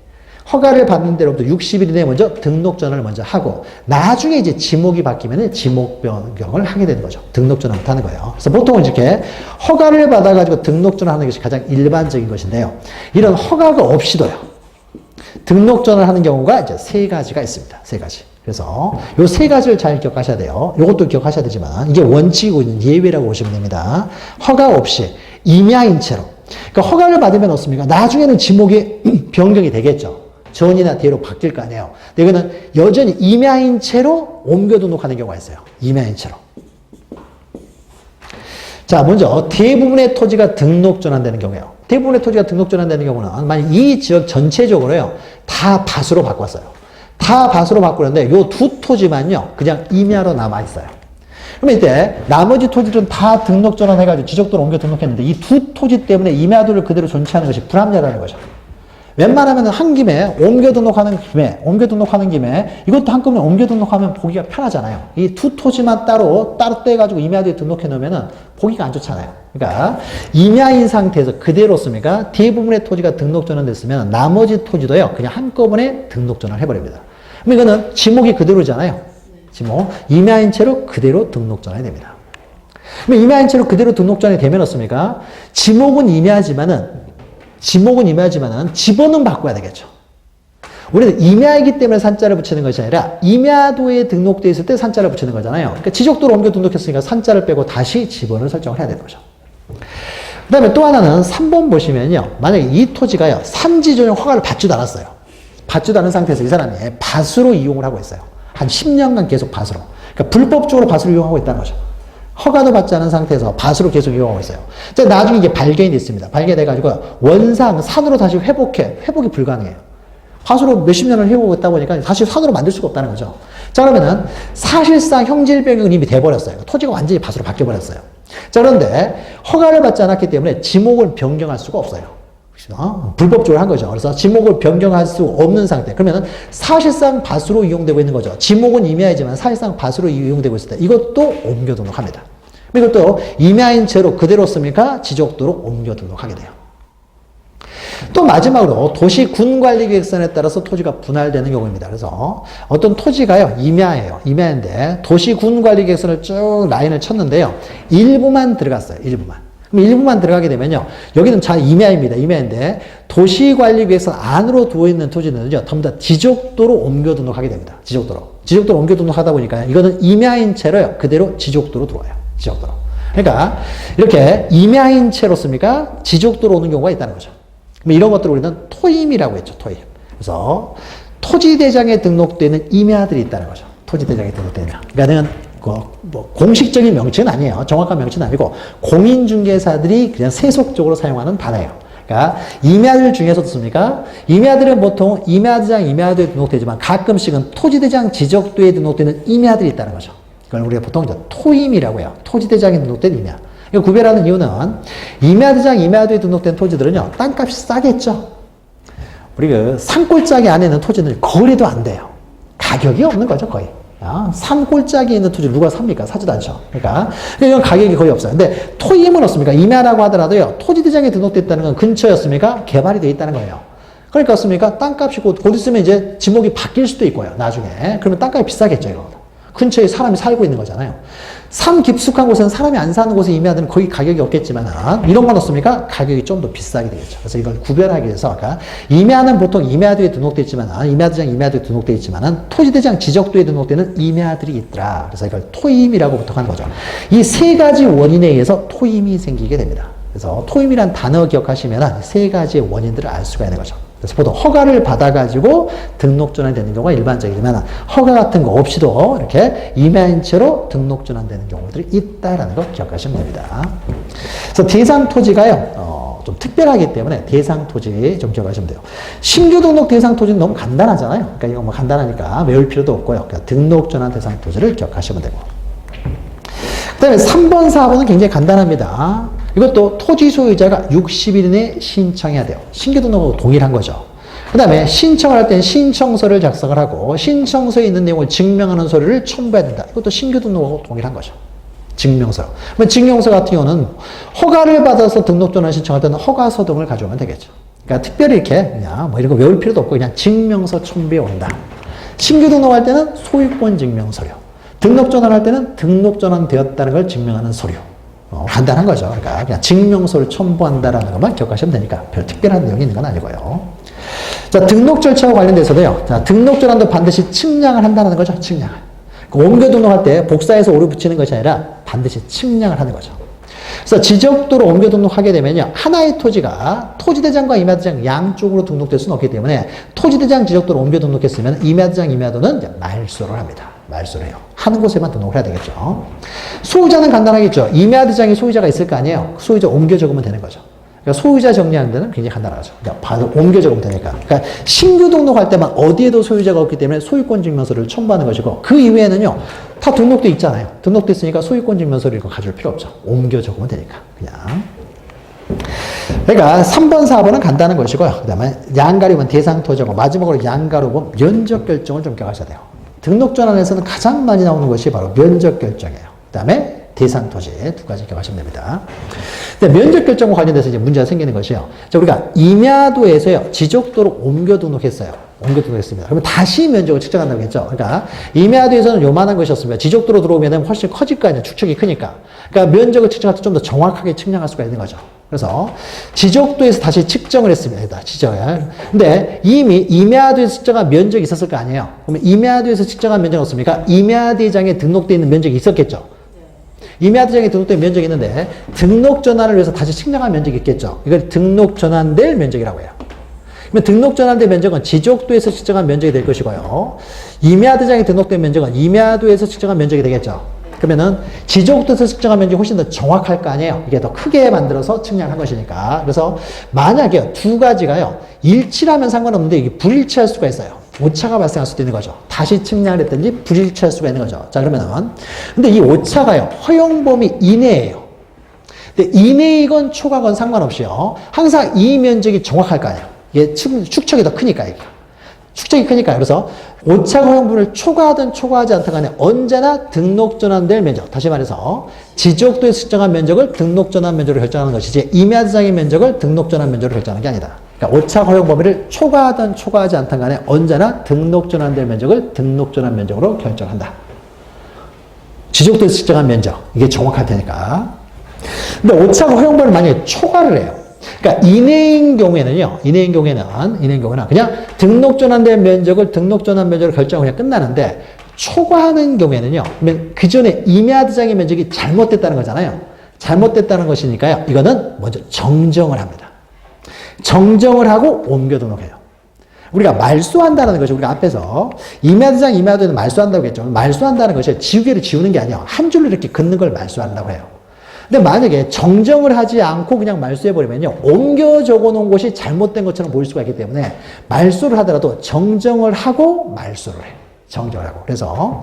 허가를 받는 데로부터 60일 이내에 먼저 등록전환을 먼저 하고 나중에 이제 지목이 바뀌면 지목 변경을 하게 되는 거죠. 등록전환부터 하는 거예요. 그래서 보통은 이렇게 허가를 받아가지고 등록전환하는 것이 가장 일반적인 것인데요. 이런 허가가 없이도요. 등록전환을 하는 경우가 이제 3가지가 있습니다. 3가지. 그래서 요 3가지를 잘 기억하셔야 돼요. 요것도 기억하셔야 되지만 이게 원칙이고 있는 예외라고 보시면 됩니다. 허가 없이 임야인 채로. 그러니까 허가를 받으면 어떻습니까? 나중에는 지목이 변경이 되겠죠. 전이나 뒤로 바뀔 거 아니에요. 근데 이거는 여전히 임야인 채로 옮겨 등록하는 경우가 있어요. 임야인 채로. 자, 먼저 대부분의 토지가 등록 전환되는 경우예요. 대부분의 토지가 등록 전환되는 경우는 만약 이 지역 전체적으로요. 다 밭으로 바꿨어요. 다 밭으로 바꾸는데 요 두 토지만요. 그냥 임야로 남아 있어요. 그러면 이때 나머지 토지들은 다 등록 전환해가지고 지적도로 옮겨 등록했는데 이 두 토지 때문에 임야도를 그대로 존치하는 것이 불합리하다는 거죠. 웬만하면 한 김에 옮겨 등록하는 김에 이것도 한꺼번에 옮겨 등록하면 보기가 편하잖아요. 이 두 토지만 따로 떼가지고 임야도에 등록해 놓으면은 보기가 안 좋잖아요. 그러니까 임야인 상태에서 그대로 씁니까? 대부분의 토지가 등록 전환됐으면 나머지 토지도요 그냥 한꺼번에 등록 전환 해버립니다. 그럼 이거는 지목이 그대로잖아요. 지목 임야인 채로 그대로 등록 전환이 됩니다. 그럼 임야인 채로 그대로 등록 전환이 되면 어떻습니까? 지목은 임야지만은 지번은 바꿔야 되겠죠. 우리는 임야이기 때문에 산자를 붙이는 것이 아니라 임야도에 등록되어 있을 때 산자를 붙이는 거잖아요. 그러니까 지적도로 옮겨 등록했으니까 산자를 빼고 다시 지번을 설정을 해야 되는 거죠. 그 다음에 또 하나는 3번 보시면요. 만약에 이 토지가요. 산지 전용 허가를 받지도 않았어요. 받지도 않은 상태에서 이 사람이 밭으로 이용을 하고 있어요. 한 10년간 계속 밭으로. 그러니까 불법적으로 밭으로 이용하고 있다는 거죠. 허가도 받지 않은 상태에서 밭으로 계속 이용하고 있어요. 나중에 이게 발견이 됐습니다. 발견돼가지고 원상, 산으로 다시 회복이 불가능해요. 밭으로 몇십 년을 해오고 있다 보니까 다시 산으로 만들 수가 없다는 거죠. 자, 그러면은 사실상 형질 변경은 이미 돼버렸어요. 토지가 완전히 밭으로 바뀌어버렸어요. 자, 그런데 허가를 받지 않았기 때문에 지목을 변경할 수가 없어요. 불법적으로 한 거죠. 그래서 지목을 변경할 수 없는 상태. 그러면 사실상 밭으로 이용되고 있는 거죠. 지목은 임야이지만 사실상 밭으로 이용되고 있을 때 이것도 옮겨 등록합니다. 이것도 임야인 채로 그대로 씁니까? 지적도로 옮겨 등록하게 돼요. 또 마지막으로 도시 군관리계획선에 따라서 토지가 분할되는 경우입니다. 그래서 어떤 토지가요, 임야예요. 임야인데 도시 군관리계획선을 쭉 라인을 쳤는데요. 일부만 들어갔어요. 일부만. 그럼 일부만 들어가게 되면요. 여기는 자 임야입니다. 임야인데 도시관리계획선 안으로 들어있는 토지는요. 전부 다 지적도로 옮겨 등록하게 됩니다. 지적도로 옮겨 등록하다 보니까 이거는 임야인 채로요. 그대로 지적도로 들어와요. 지적도로. 그러니까 이렇게 임야인 채로 씁니까? 지적도로 오는 경우가 있다는 거죠. 이런 것들을 우리는 토임이라고 했죠. 토임. 그래서 토지대장에 등록되는 임야들이 있다는 거죠. 토지대장에 등록되는 임야. 그러니까 뭐 공식적인 명칭은 아니에요. 정확한 명칭은 아니고 공인중개사들이 그냥 세속적으로 사용하는 단어예요. 그러니까 임야들 중에서도 씁니까? 임야들은 보통 임야대장, 임야도에 등록되지만 가끔씩은 토지대장 지적도에 등록되는 임야들이 있다는 거죠. 그걸 우리가 보통 이제 토임이라고 해요. 토지대장에 등록된 임야. 이거 구별하는 이유는 임야대장, 임야도에 등록된 토지들은요, 땅값이 싸겠죠. 우리 그 산골짜기 안에 있는 토지는 거래도 안 돼요. 가격이 없는 거죠, 거의. 산골짜기에 있는 토지 누가 삽니까? 사지도 않죠. 그러니까 이건 가격이 거의 없어요. 근데 토임은 없습니까? 임야라고 하더라도요, 토지대장에 등록됐다는 건 근처였습니까? 개발이 돼 있다는 거예요. 그러니까 없습니까? 땅값이 곧 있으면 이제 지목이 바뀔 수도 있고요, 나중에. 그러면 땅값이 비싸겠죠, 이거. 근처에 사람이 살고 있는 거잖아요. 산 깊숙한 곳에는 사람이 안 사는 곳에 임야들은 거의 가격이 없겠지만 이런 건 없습니까? 가격이 좀 더 비싸게 되겠죠. 그래서 이걸 구별하기 위해서 아까 임야는 보통 임야도에 등록되어 있지만 임야대장, 임야도에 등록되어 있지만 토지대장 지적도에 등록되는 임야들이 있더라. 그래서 이걸 토임이라고 보통 하는 거죠. 이 세 가지 원인에 의해서 토임이 생기게 됩니다. 그래서 토임이란 단어 기억하시면 세 가지의 원인들을 알 수가 있는 거죠. 그래서 보통 허가를 받아가지고 등록 전환되는 경우가 일반적이지만 허가 같은 거 없이도 이렇게 임야인 채로 등록 전환되는 경우들이 있다라는 거 기억하시면 됩니다. 그래서 대상 토지가요, 좀 특별하기 때문에 대상 토지 좀 기억하시면 돼요. 신규 등록 대상 토지는 너무 간단하잖아요. 그러니까 이거 뭐 간단하니까 외울 필요도 없고요. 그러니까 등록 전환 대상 토지를 기억하시면 되고. 그 다음에 3번, 4번은 굉장히 간단합니다. 이것도 토지 소유자가 60일 이내에 신청해야 돼요. 신규 등록하고 동일한 거죠. 그 다음에 신청을 할 때는 신청서를 작성을 하고 신청서에 있는 내용을 증명하는 서류를 첨부해야 된다. 이것도 신규 등록하고 동일한 거죠. 증명서. 그러면 증명서 같은 경우는 허가를 받아서 등록 전환 신청할 때는 허가서 등을 가져오면 되겠죠. 그러니까 특별히 이렇게 그냥 뭐 이런 거 외울 필요도 없고 그냥 증명서 첨부해 온다. 신규 등록할 때는 소유권 증명 서류. 등록 전환할 때는 등록 전환되었다는 걸 증명하는 서류. 간단한 거죠. 그러니까 그냥 증명서를 첨부한다라는 것만 기억하시면 되니까 별 특별한 내용이 있는 건 아니고요. 자, 등록 절차와 관련돼서도요. 자, 등록 전환도 반드시 측량을 한다는 거죠. 측량을. 옮겨 등록할 때 복사해서 오류 붙이는 것이 아니라 반드시 측량을 하는 거죠. 그래서 지적도로 옮겨 등록하게 되면요. 하나의 토지가 토지대장과 임야대장 양쪽으로 등록될 수는 없기 때문에 토지대장 지적도로 옮겨 등록했으면 임야대장, 임야도는 이제 말소를 합니다. 말소를 해요. 하는 곳에만 등록을 해야 되겠죠. 소유자는 간단하겠죠. 임야대장에 소유자가 있을 거 아니에요. 소유자 옮겨 적으면 되는 거죠. 그러니까 소유자 정리하는 데는 굉장히 간단하죠. 그러니까 바로 옮겨 적으면 되니까. 그러니까 신규 등록할 때만 어디에도 소유자가 없기 때문에 소유권 증명서를 첨부하는 것이고 그 이외에는요. 다 등록돼 있잖아요. 등록됐으니까 소유권 증명서를 이거 가져올 필요 없죠. 옮겨 적으면 되니까. 그냥. 그러니까 3번, 4번은 간단한 것이고요. 그 다음에 양가류분 대상 토지고 마지막으로 양가류분 면적 결정을 좀 기억하셔야 돼요. 등록 전환에서는 가장 많이 나오는 것이 바로 면적 결정이에요. 그 다음에 대상 토지 두 가지 기억하시면 됩니다. 근데 면적 결정과 관련돼서 이제 문제가 생기는 것이요. 자, 우리가 임야도에서요, 지적도로 옮겨 등록했어요. 옮겨 등록했습니다. 그러면 다시 면적을 측정한다고 했죠. 그러니까 임야도에서는 요만한 것이었습니다. 지적도로 들어오면 훨씬 커질 거 아니에요. 축척이 크니까. 그러니까 면적을 측정할 때 좀 더 정확하게 측량할 수가 있는 거죠. 그래서 지적도에서 다시 측정을 했습니다. 지적을. 근데 이미 임야도에서 측정한 면적이 있었을 거 아니에요. 그러면 임야도에서 측정한 면적은 없습니까? 임야대장에 등록되어 있는 면적이 있었겠죠. 임야대장에 등록된 면적이 있는데 등록 전환을 위해서 다시 측량한 면적이 있겠죠. 이걸 등록 전환될 면적이라고 해요. 그러면 등록 전환된 면적은 지적도에서 측정한 면적이 될 것이고요. 임야대장에 등록된 면적은 임야도에서 측정한 면적이 되겠죠. 그러면은 지적도에서 측정한 면적이 훨씬 더 정확할 거 아니에요. 이게 더 크게 만들어서 측량한 것이니까. 그래서 만약에 두 가지가요. 일치라면 상관없는데 이게 불일치할 수가 있어요. 오차가 발생할 수도 있는 거죠. 다시 측량을 했든지 불일치할 수가 있는 거죠. 자, 그러면은 근데 이 오차가요. 허용 범위 이내예요. 근데 이내이건 초과건 상관없이요. 항상 이 면적이 정확할 거 아니에요. 이게 축척이 더 크니까, 이게. 축척이 크니까. 그래서 오차가 허용분을 초과하든 초과하지 않든 간에 언제나 등록 전환될 면적. 다시 말해서 지적도에서 측정한 면적을 등록 전환 면적으로 결정하는 것이지 임야대장의 면적을 등록 전환 면적으로 결정하는 게 아니다. 그러니까 오차 허용 범위를 초과하든 초과하지 않든 간에 언제나 등록 전환될 면적을 등록 전환 면적으로 결정한다. 지적도에서 측정한 면적. 이게 정확할 테니까. 근데 오차 허용 범위를 만약에 초과를 해요. 그러니까 이내인 경우에는 그냥 등록 전환된 면적을 등록 전환 면적으로 결정하고 그냥 끝나는데 초과하는 경우에는요. 그 전에 임야대장의 면적이 잘못됐다는 거잖아요. 잘못됐다는 것이니까요. 이거는 먼저 정정을 합니다. 정정을 하고 옮겨 등록해요. 우리가 말소한다는 것이 우리가 앞에서 임야대장, 임야도에는 말소한다고 했죠. 말소한다는 것이 지우개를 지우는 게 아니에요. 한 줄로 이렇게 긋는 걸 말소한다고 해요. 근데 만약에 정정을 하지 않고 그냥 말소해버리면요. 옮겨 적어놓은 것이 잘못된 것처럼 보일 수가 있기 때문에 말소를 하더라도 정정을 하고 말소를 해요. 정정을 하고. 그래서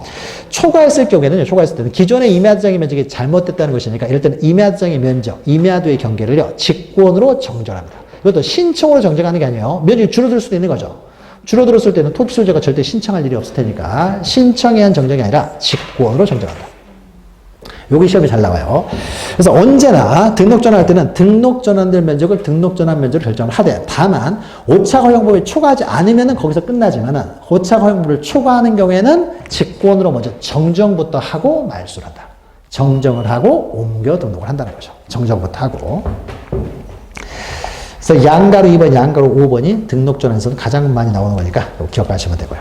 초과했을 경우에는요. 초과했을 때는 기존의 임야대장의 면적이 잘못됐다는 것이니까 이럴 때는 임야대장의 면적, 임야도의 경계를요. 직권으로 정정합니다. 이것도 신청으로 정정하는 게 아니에요. 면적이 줄어들 수도 있는 거죠. 줄어들었을 때는 토지 소유자가 절대 신청할 일이 없을 테니까 신청에 의한 정정이 아니라 직권으로 정정한다. 여기 시험이 잘 나와요. 그래서 언제나 등록 전환할 때는 등록 전환될 면적을 등록 전환 면적으로 결정을 하되 다만 오차 허용법을 초과하지 않으면 거기서 끝나지만은 오차 허용법을 초과하는 경우에는 직권으로 먼저 정정부터 하고 말소를 한다. 정정을 하고 옮겨 등록을 한다는 거죠. 정정부터 하고. 그래서 양가로 2번, 양가로 5번이 등록 전환에서는 가장 많이 나오는 거니까 기억하시면 되고요.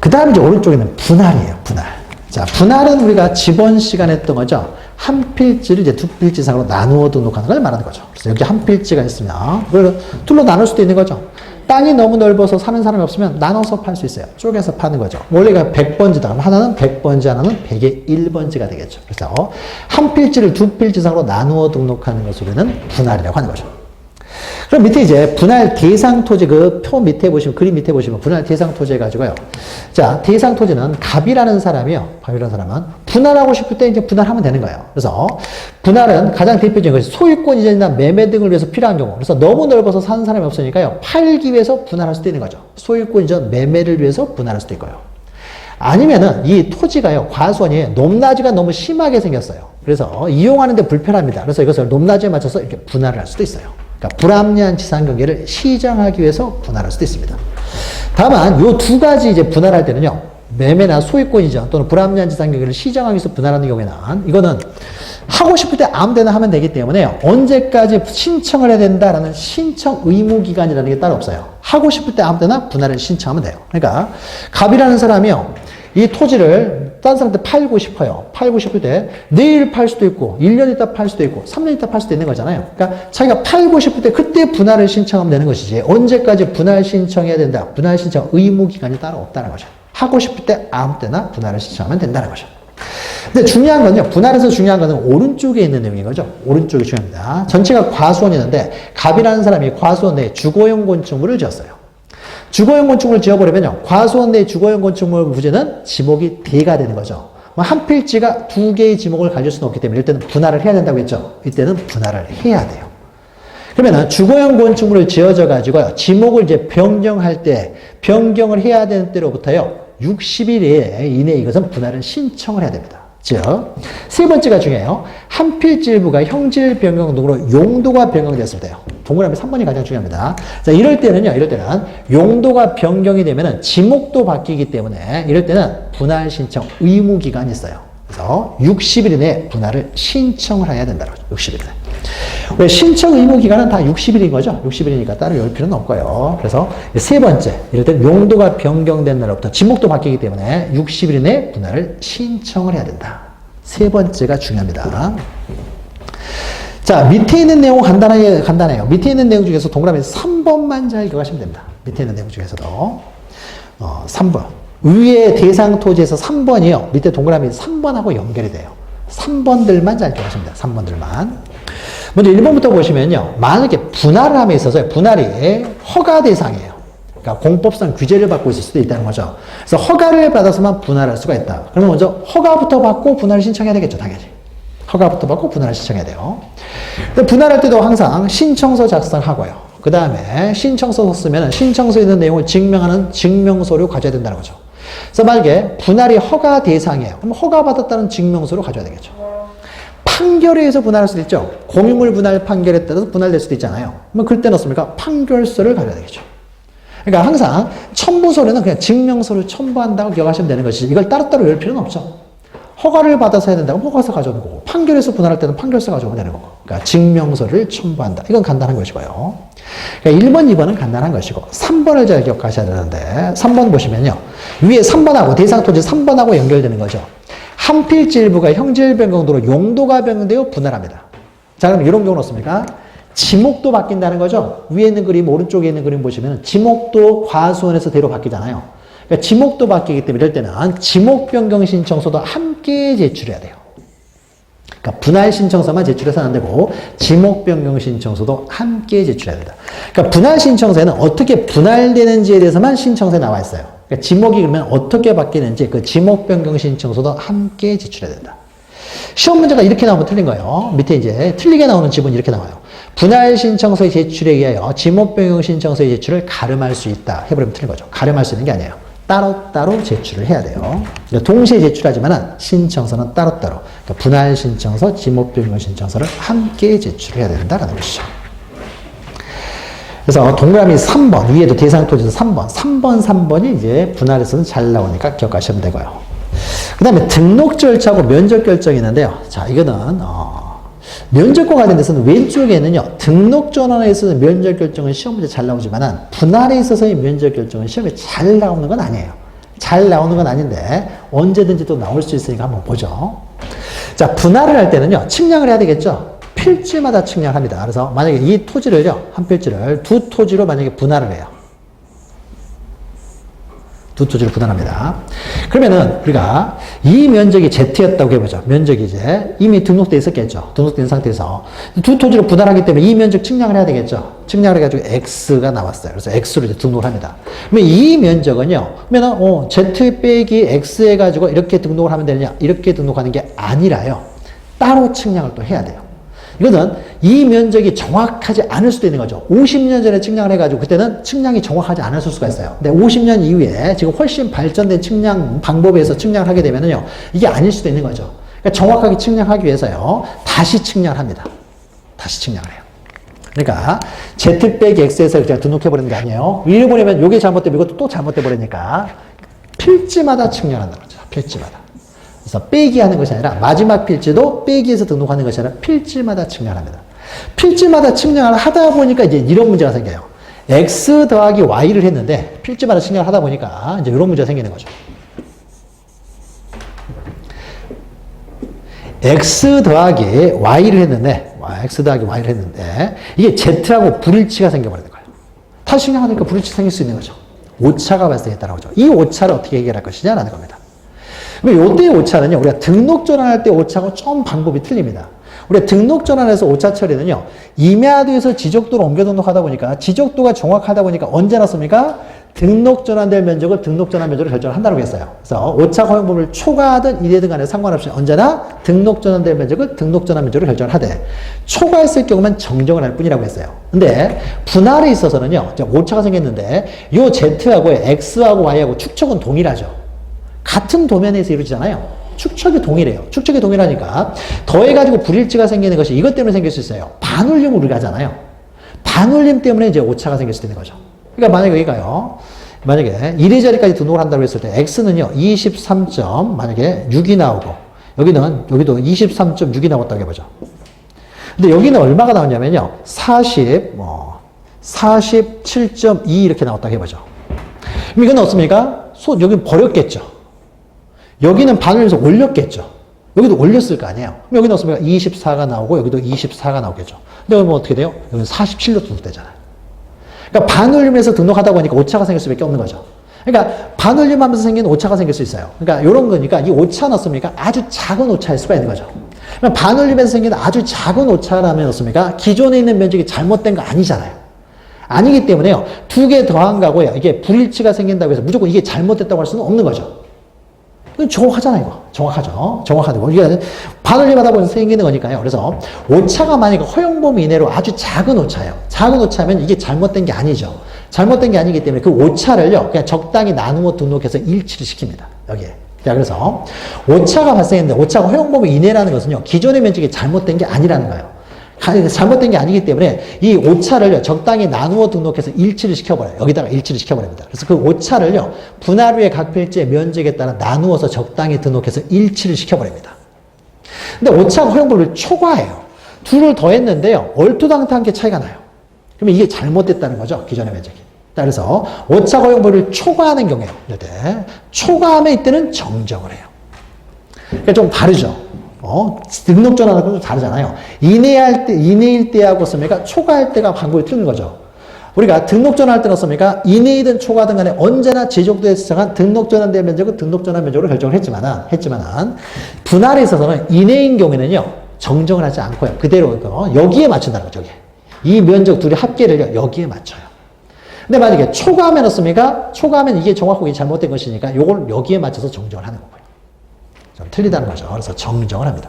그 다음에 이제 오른쪽에는 분할이에요. 분할. 자, 분할은 우리가 지번 시간에 했던 거죠. 한 필지를 이제 두 필지 이상으로 나누어 등록하는 걸 말하는 거죠. 그래서 여기 한 필지가 있으면 그걸 둘로 나눌 수도 있는 거죠. 땅이 너무 넓어서 사는 사람이 없으면 나눠서 팔 수 있어요. 쪼개서 파는 거죠. 원래가 100번지다. 그럼 하나는 100번지, 하나는 100의 1번지가 되겠죠. 그래서 한 필지를 두 필지 이상으로 나누어 등록하는 것을 우리는 분할이라고 하는 거죠. 그럼 밑에 이제 분할 대상 토지 그 표 밑에 보시면, 그림 밑에 보시면 분할 대상 토지 해가지고요. 자, 대상 토지는 갑이라는 사람이요. 갑이라는 사람은 분할하고 싶을 때 이제 분할하면 되는 거예요. 그래서 분할은 가장 대표적인 것이 소유권 이전이나 매매 등을 위해서 필요한 경우. 그래서 너무 넓어서 사는 사람이 없으니까요. 팔기 위해서 분할할 수도 있는 거죠. 소유권 이전 매매를 위해서 분할할 수도 있고요. 아니면은 이 토지가요. 과수원이 높낮이가 너무 심하게 생겼어요. 그래서 이용하는데 불편합니다. 그래서 이것을 높낮이에 맞춰서 이렇게 분할을 할 수도 있어요. 그러니까 불합리한 지상 경계를 시정하기 위해서 분할할 수도 있습니다. 다만 요 두 가지 이제 분할할 때는요. 매매나 소유권 이전 또는 불합리한 지상 경계를 시정하기 위해서 분할하는 경우에는 이거는 하고 싶을 때 아무 데나 하면 되기 때문에 언제까지 신청을 해야 된다라는 신청 의무 기간이라는 게 따로 없어요. 하고 싶을 때 아무 데나 분할을 신청하면 돼요. 그러니까 갑이라는 사람이요. 이 토지를 다른 사람한테 팔고 싶어요. 팔고 싶을 때 내일 팔 수도 있고 1년 있다 팔 수도 있고 3년 있다 팔 수도 있는 거잖아요. 그러니까 자기가 팔고 싶을 때 그때 분할을 신청하면 되는 것이지 언제까지 분할 신청해야 된다. 분할 신청 의무 기간이 따로 없다는 거죠. 하고 싶을 때 아무 때나 분할을 신청하면 된다는 거죠. 근데 중요한 건요. 분할에서 중요한 거는 오른쪽에 있는 내용인 거죠. 오른쪽이 중요합니다. 전체가 과수원이었는데 갑이라는 사람이 과수원 내에 주거용 건축물을 지었어요. 주거용 건축물을 지어버리면요. 과수원 내 주거용 건축물 부지는 지목이 대가 되는 거죠. 한 필지가 두 개의 지목을 가질 수는 없기 때문에 이때는 분할을 해야 된다고 했죠. 이때는 분할을 해야 돼요. 그러면 주거용 건축물을 지어져 가지고요. 지목을 이제 변경할 때 변경을 해야 되는 때로부터요. 60일 이내에 이것은 분할을 신청을 해야 됩니다. 즉, 세 번째가 중요해요. 한 필지 일부가 형질 변경 등으로 용도가 변경됐을 때요. 동그라미 3번이 가장 중요합니다. 자, 이럴 때는 용도가 변경이 되면은 지목도 바뀌기 때문에 이럴 때는 분할 신청 의무 기간이 있어요. 그래서 60일 이내에 분할을 신청을 해야 된다는 거죠. 60일 이내. 왜 신청 의무 기간은 다 60일인 거죠. 60일이니까 따로 열 필요는 없고요. 그래서 세 번째, 이럴 때는 용도가 변경된 날부터 지목도 바뀌기 때문에 60일 이내에 분할을 신청을 해야 된다. 세 번째가 중요합니다. 자, 밑에 있는 내용 간단해요. 밑에 있는 내용 중에서 동그라미 3번만 잘 기억하시면 됩니다. 밑에 있는 내용 중에서도 3번. 위에 대상 토지에서 3번이요. 밑에 동그라미 3번하고 연결이 돼요. 3번들만 잘 기억하시면 돼요. 3번들만. 먼저 1번부터 보시면요. 만약에 분할을 함에 있어서 분할이 허가 대상이에요. 그러니까 공법상 규제를 받고 있을 수도 있다는 거죠. 그래서 허가를 받아서만 분할할 수가 있다. 그러면 먼저 허가부터 받고 분할을 신청해야 되겠죠. 당연히. 허가부터 받고 분할을 신청해야 돼요. 분할할 때도 항상 신청서 작성하고요. 그 다음에 신청서 썼으면 신청서에 있는 내용을 증명하는 증명서를 가져야 된다는 거죠. 그래서 만약에 분할이 허가 대상이에요. 그럼 허가받았다는 증명서를 가져야 되겠죠. 판결에 의해서 분할할 수도 있죠. 공유물 분할 판결에 따라서 분할될 수도 있잖아요. 그럼 그럴 때는 어떻습니까? 판결서를 가져야 되겠죠. 그러니까 항상 첨부서류는 그냥 증명서를 첨부한다고 기억하시면 되는 것이지 이걸 따로따로 외울 필요는 없죠. 허가를 받아서 해야 된다고 허가서 가져오는 거고 판결에서 분할할 때는 판결서 가져오면 되는 거고 그러니까 증명서를 첨부한다. 이건 간단한 것이고요. 그러니까 1번, 2번은 간단한 것이고 3번을 잘 기억하셔야 되는데 3번 보시면요. 위에 3번하고 대상토지 3번하고 연결되는 거죠. 한 필지 일부가 형질 변경도로 용도가 변경되어 분할합니다. 자, 그럼 이런 경우는 어떻습니까? 지목도 바뀐다는 거죠. 위에 있는 그림, 오른쪽에 있는 그림 보시면 지목도 과수원에서 대로 바뀌잖아요. 그러니까 지목도 바뀌기 때문에 이럴 때는 지목 변경 신청서도 함께 제출해야 돼요. 그러니까 분할 신청서만 제출해서는 안 되고 지목 변경 신청서도 함께 제출해야 된다. 그러니까 분할 신청서에는 어떻게 분할되는지에 대해서만 신청서에 나와 있어요. 그러니까 지목이 그러면 어떻게 바뀌는지 그 지목 변경 신청서도 함께 제출해야 된다. 시험 문제가 이렇게 나오면 틀린 거예요. 밑에 이제 틀리게 나오는 지문이 이렇게 나와요. 분할 신청서의 제출에 의하여 지목 변경 신청서의 제출을 가름할 수 있다. 해버리면 틀린 거죠. 가름할 수 있는 게 아니에요. 따로따로 제출을 해야 돼요. 그러니까 동시에 제출하지만 신청서는 따로따로. 그러니까 분할 신청서, 지목 변경 신청서를 함께 제출해야 된다는 것이죠. 그래서 동그라미 3번, 위에도 대상토지에서 3번, 3번이 이제 분할에서는 잘 나오니까 기억하시면 되고요. 그 다음에 등록 절차하고 면적 결정이 있는데요. 자, 이거는, 면적과 관련돼서는 왼쪽에는요, 등록 전환에 있어서 면적 결정은 시험 문제 잘 나오지만은 분할에 있어서의 면적 결정은 시험에 잘 나오는 건 아니에요. 잘 나오는 건 아닌데 언제든지 또 나올 수 있으니까 한번 보죠. 자, 분할을 할 때는요, 측량을 해야 되겠죠. 필지마다 측량을 합니다. 그래서 만약에 이 토지를요, 한 필지를 두 토지로 만약에 분할을 해요. 두 토지를 분할합니다. 그러면은 우리가 이 면적이 Z였다고 해보죠. 면적이 이제 이미 등록되어 있었겠죠. 등록된 상태에서 두 토지를 분할하기 때문에 이 면적 측량을 해야 되겠죠. 측량을 해가지고 X가 나왔어요. 그래서 X로 이제 등록을 합니다. 그러면 이 면적은요. 그러면 Z 빼기 X 해가지고 이렇게 등록을 하면 되느냐? 이렇게 등록하는 게 아니라요. 따로 측량을 또 해야 돼요. 이거는 이 면적이 정확하지 않을 수도 있는 거죠. 50년 전에 측량을 해가지고 그때는 측량이 정확하지 않았을 수가 있어요. 근데 50년 이후에 지금 훨씬 발전된 측량 방법에서 측량을 하게 되면요, 이게 아닐 수도 있는 거죠. 그러니까 정확하게 측량하기 위해서요, 다시 측량을 합니다. 다시 측량을 해요. 그러니까 Z 빼기 X에서 그냥 등록해버리는 게 아니에요. 위를 보내면 이게 잘못되면 이것도 또 잘못돼버리니까 필지마다 측량한다는 거죠. 필지마다. 그래서 빼기 하는 것이 아니라 마지막 필지도 빼기해서 등록하는 것이 아니라 필지마다 측량합니다. 필지마다 측량을 하다 보니까 이제 이런 문제가 생겨요. X 더하기 Y를 했는데 필지마다 측량을 하다 보니까 이제 이런 문제가 생기는 거죠. X 더하기 Y를 했는데 X 더하기 Y를 했는데 이게 Z하고 불일치가 생겨버리는 거예요. 다시 측량하니까 불일치 생길 수 있는 거죠. 오차가 발생했다는 거죠. 이 오차를 어떻게 해결할 것이냐라는 겁니다. 이때의 오차는요, 우리가 등록 전환할 때 오차하고 좀 방법이 틀립니다. 우리가 등록 전환해서 오차 처리는요, 임야도에서 지적도로 옮겨 등록하다 보니까 지적도가 정확하다 보니까 언제 났습니까? 등록 전환될 면적을 등록 전환 면적으로 결정을 한다고 했어요. 그래서 오차 허용범위를 초과하든 이래든 간에 상관없이 언제나 등록 전환될 면적을 등록 전환 면적으로 결정을 하되 초과했을 경우만 정정을 할 뿐이라고 했어요. 근데 분할에 있어서는요, 오차가 생겼는데 요 Z하고 X하고 Y하고 축척은 동일하죠. 같은 도면에서 이루어지잖아요. 축척이 동일해요. 축척이 동일하니까 더해가지고 불일치가 생기는 것이 이것 때문에 생길 수 있어요. 반올림을 우리가 하잖아요. 반올림 때문에 이제 오차가 생길 수 있는 거죠. 그러니까 만약에 여기가요. 만약에 1의 자리까지 등록을 한다고 했을 때 X는요. 23점 만약에 6이 나오고 여기도 23.6이 나왔다고 해보죠. 근데 여기는 얼마가 나왔냐면요. 47.2 이렇게 나왔다고 해보죠. 그럼 이건 어떻습니까? 여기 버렸겠죠. 여기는 반올림해서 올렸겠죠. 여기도 올렸을 거 아니에요. 그럼 여기는 어떻습니까? 24가 나오고 여기도 24가 나오겠죠. 근데 여기 뭐 어떻게 돼요? 여기는 47로 등록되잖아요. 그러니까 반올림해서 등록하다 보니까 오차가 생길 수밖에 없는 거죠. 그러니까 반올림하면서 생기는 오차가 생길 수 있어요. 그러니까 이런 거니까 이 오차는 어떻습니까? 아주 작은 오차일 수가 있는 거죠. 그럼 반올림에서 생기는 아주 작은 오차라면 어떻습니까? 기존에 있는 면적이 잘못된 거 아니잖아요. 아니기 때문에요. 두 개 더한 거고요. 이게 불일치가 생긴다고 해서 무조건 이게 잘못됐다고 할 수는 없는 거죠. 이건 정확하잖아요, 이거. 정확하죠. 정확하고. 이게 반올림하다 보면 생기는 거니까요. 그래서 오차가 만약에 허용 범위 이내로 아주 작은 오차예요. 작은 오차면 이게 잘못된 게 아니죠. 잘못된 게 아니기 때문에 그 오차를요, 그냥 적당히 나누어 등록해서 일치를 시킵니다. 여기에. 자, 그래서 오차가 발생했는데 오차가 허용 범위 이내라는 것은요, 기존의 면적이 잘못된 게 아니라는 거예요. 잘못된 게 아니기 때문에 이 오차를요, 적당히 나누어 등록해서 일치를 시켜버려요. 여기다가 일치를 시켜버립니다. 그래서 그 오차를요, 분할 후의 각 필지의 면적에 따라 나누어서 적당히 등록해서 일치를 시켜버립니다. 근데 오차가 허용 범위를 초과해요. 둘을 더했는데요, 얼토당토하게 차이가 나요. 그러면 이게 잘못됐다는 거죠, 기존의 면적이. 그래서 오차 허용 범위를 초과하는 경우에요. 이때 초과하면 이때는 정정을 해요. 그러니까 좀 다르죠. 등록 전환하고 좀 다르잖아요. 이내일 때하고 씁니까? 초과할 때가 방법이 틀린 거죠. 우리가 등록 전환할 때는 씁니까? 이내이든 초과든 간에 언제나 지적도에 지정한 등록 전환된 면적은 등록 전환 면적으로 결정을 했지만은 분할에 있어서는 이내인 경우에는요, 정정을 하지 않고요. 그대로 여기에 맞춘다는 거죠. 이 면적 둘이 합계를 여기에 맞춰요. 근데 만약에 초과하면 어떻습니까? 초과하면 이게 정확하게 잘못된 것이니까 요걸 여기에 맞춰서 정정을 하는 거고요. 좀 틀리다는 거죠. 그래서 정정을 합니다.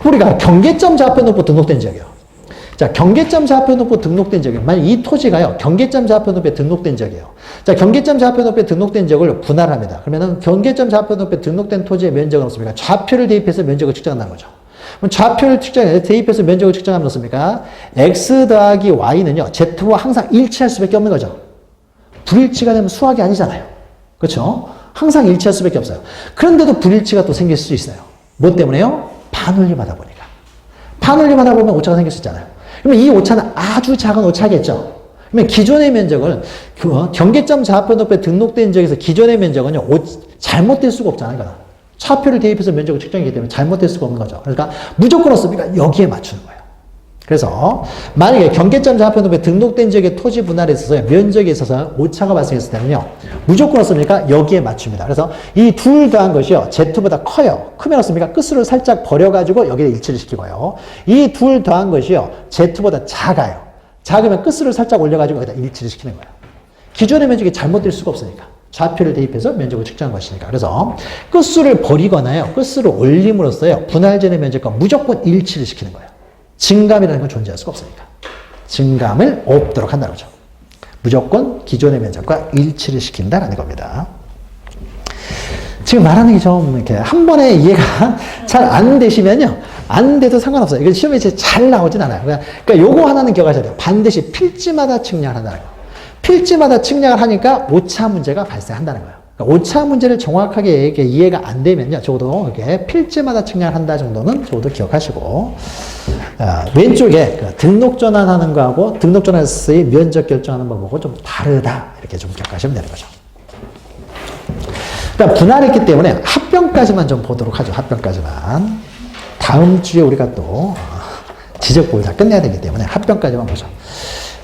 우리가 경계점 좌표놓고 등록된 지역이요. 자, 경계점 좌표놓고 등록된 지역이요. 만약 이 토지가요, 경계점 좌표놓에 등록된 지역이에요. 자, 경계점 좌표놓에 등록된 지역을 분할합니다. 그러면은 경계점 좌표놓에 등록된 토지의 면적은 없습니까? 좌표를 대입해서 면적을 측정한다는 거죠. 그럼 좌표를 대입해서 면적을 측정하면 어떻습니까? x 더하기 y는요, z와 항상 일치할 수밖에 없는 거죠. 불일치가 되면 수학이 아니잖아요. 그렇죠? 항상 일치할 수밖에 없어요. 그런데도 불일치가 또 생길 수 있어요. 뭐 때문에요? 반올림하다 보니까. 반올림하다 보면 오차가 생길 수 있잖아요. 그러면 이 오차는 아주 작은 오차겠죠. 그러면 기존의 면적을 경계점 좌표 높이에 등록된 지역에서 기존의 면적은요, 잘못될 수가 없잖아요. 차표를 대입해서 면적을 측정하기 때문에 잘못될 수가 없는 거죠. 그러니까 무조건 없으니까 여기에 맞추는 거예요. 그래서 만약에 경계점 좌표 높이에 등록된 지역의 토지 분할에 있어서 면적에 있어서 오차가 발생했을 때는요, 무조건 없습니까? 여기에 맞춥니다. 그래서 이 둘 더한 것이요, Z보다 커요. 크면 없습니까? 끝으로 살짝 버려가지고 여기에 일치를 시키고요. 이 둘 더한 것이요, Z보다 작아요. 작으면 끝으로 살짝 올려가지고 여기다 일치를 시키는 거예요. 기존의 면적이 잘못될 수가 없으니까. 좌표를 대입해서 면적을 측정한 것이니까. 그래서 끝수를 버리거나요, 끝수를 올림으로써요, 분할전의 면적과 무조건 일치를 시키는 거예요. 증감이라는 건 존재할 수가 없으니까. 증감을 없도록 한다는 거죠. 무조건 기존의 면적과 일치를 시킨다라는 겁니다. 지금 말하는 게 좀 이렇게 한 번에 이해가 잘 안 되시면요, 안 돼도 상관없어요. 이건 시험에 잘 나오진 않아요. 그러니까 요거 하나는 기억하셔야 돼요. 반드시 필지마다 측량을 한다는 거예요. 필지마다 측량을 하니까 오차 문제가 발생한다는 거예요. 그러니까 오차 문제를 정확하게 이렇게 이해가 안 되면요, 적어도 이렇게 필지마다 측량을 한다 정도는 적어도 기억하시고, 왼쪽에 그 등록 전환하는 거하고 등록 전환에서의 면적 결정하는 방법하고 좀 다르다, 이렇게 좀 기억하시면 되는 거죠. 일단 분할했기 때문에 합병까지만 좀 보도록 하죠. 합병까지만. 다음 주에 우리가 또 지적법을 다 끝내야 되기 때문에 합병까지만 보죠.